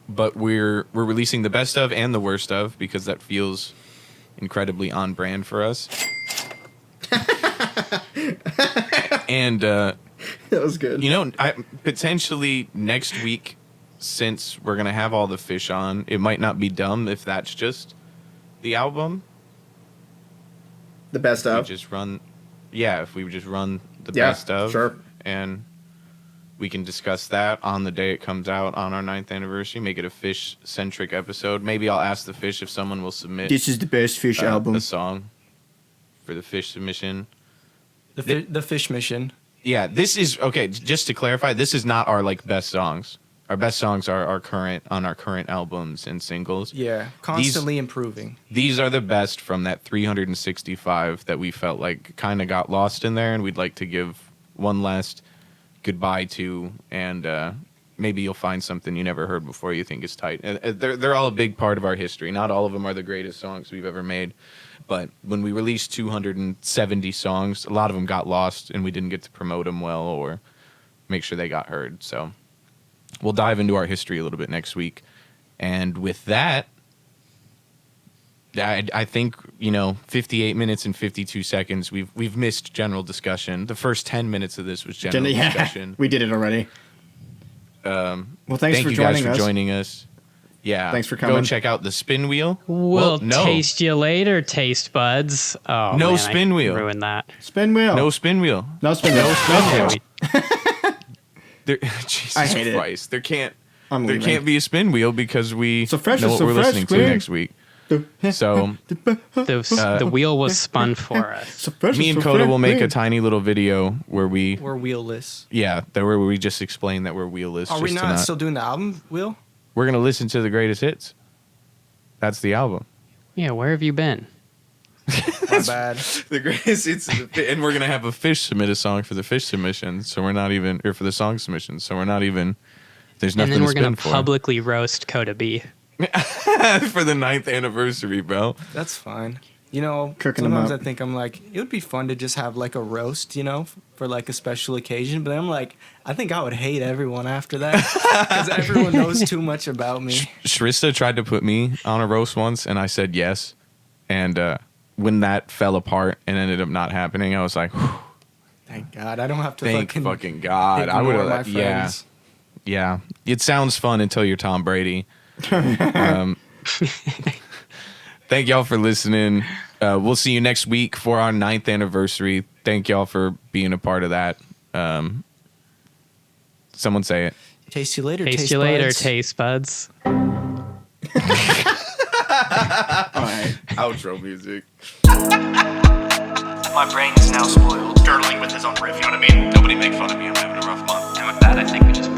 But we're releasing the best of and the worst of because that feels incredibly on brand for us. And That was good. you know, potentially next week, since we're gonna have all the fish on, it might not be dumb if that's just the album. The best We of. just run, if we just run the Yeah, best of, sure. and we can discuss that on the day it comes out on our 9th anniversary. Make it a fish-centric episode. Maybe I'll ask the fish if someone will submit This is the best Fish album. a song for the fish submission. The Fish Mission. Yeah, this is okay. Just to clarify, this is not our like best songs. Our best songs are our current albums and singles. Yeah, constantly improving. These are the best from that 365 that we felt like kind of got lost in there, and we'd like to give one last goodbye to, and maybe you'll find something you never heard before you think is tight. They're all a big part of our history. Not all of them are the greatest songs we've ever made, but when we released 270 songs, a lot of them got lost, and we didn't get to promote them well or make sure they got heard. So we'll dive into our history a little bit next week. And with that, I think, 58 minutes and 52 seconds, we've missed general discussion. The first 10 minutes of this was general discussion. We did it already. Well, thanks Thank for you guys joining for us. joining us. Yeah. Thanks for Go coming. check out the spin wheel. We'll no. taste you later, taste buds. Oh, No man, spin I wheel. Ruined that. Spin wheel. No spin wheel. No spin wheel. No spin wheel. Yeah, Jesus I hate it. Christ. There I'm can't leaving. be a spin wheel because we So fresh know is what so we're fresh, listening to Squid. next week. So The wheel was spun for us. me and Coda will make a tiny little video where we, We're wheelless. where we just explain that we're wheelless. Are we just to not still doing the album wheel? We're gonna listen to the greatest hits. That's the album. Yeah, where have you been? My bad. The greatest hits, and we're gonna have a fish submit a song for the fish submission. So we're not even, or for the song submission. So we're not even. There's And nothing then to we're spin gonna for. publicly roast Coda B. For the 9th anniversary, bro. That's fine. You know, Cooking 'em sometimes up. I think I'm like, it would be fun to just have like a roast, you know, for like a special occasion. But I'm like, I think I would hate everyone after that because everyone knows too much about me. Shrista tried to put me on a roast once, and I said yes. And when that fell apart and ended up not happening, I was like, whew, Thank God, I don't have to thank fucking God. I would ignore my have, friends. yeah. It sounds fun until you're Tom Brady. Thank y'all for listening. We'll see you next week for our 9th anniversary. Thank y'all for being a part of that. Someone say it. Taste you later. Taste you later, buds. taste buds. All right. Outro music. My brain is now spoiled. Dirtling with his own riff, you know what I mean? Nobody make fun of me. I'm having a rough month. And with that, I think we just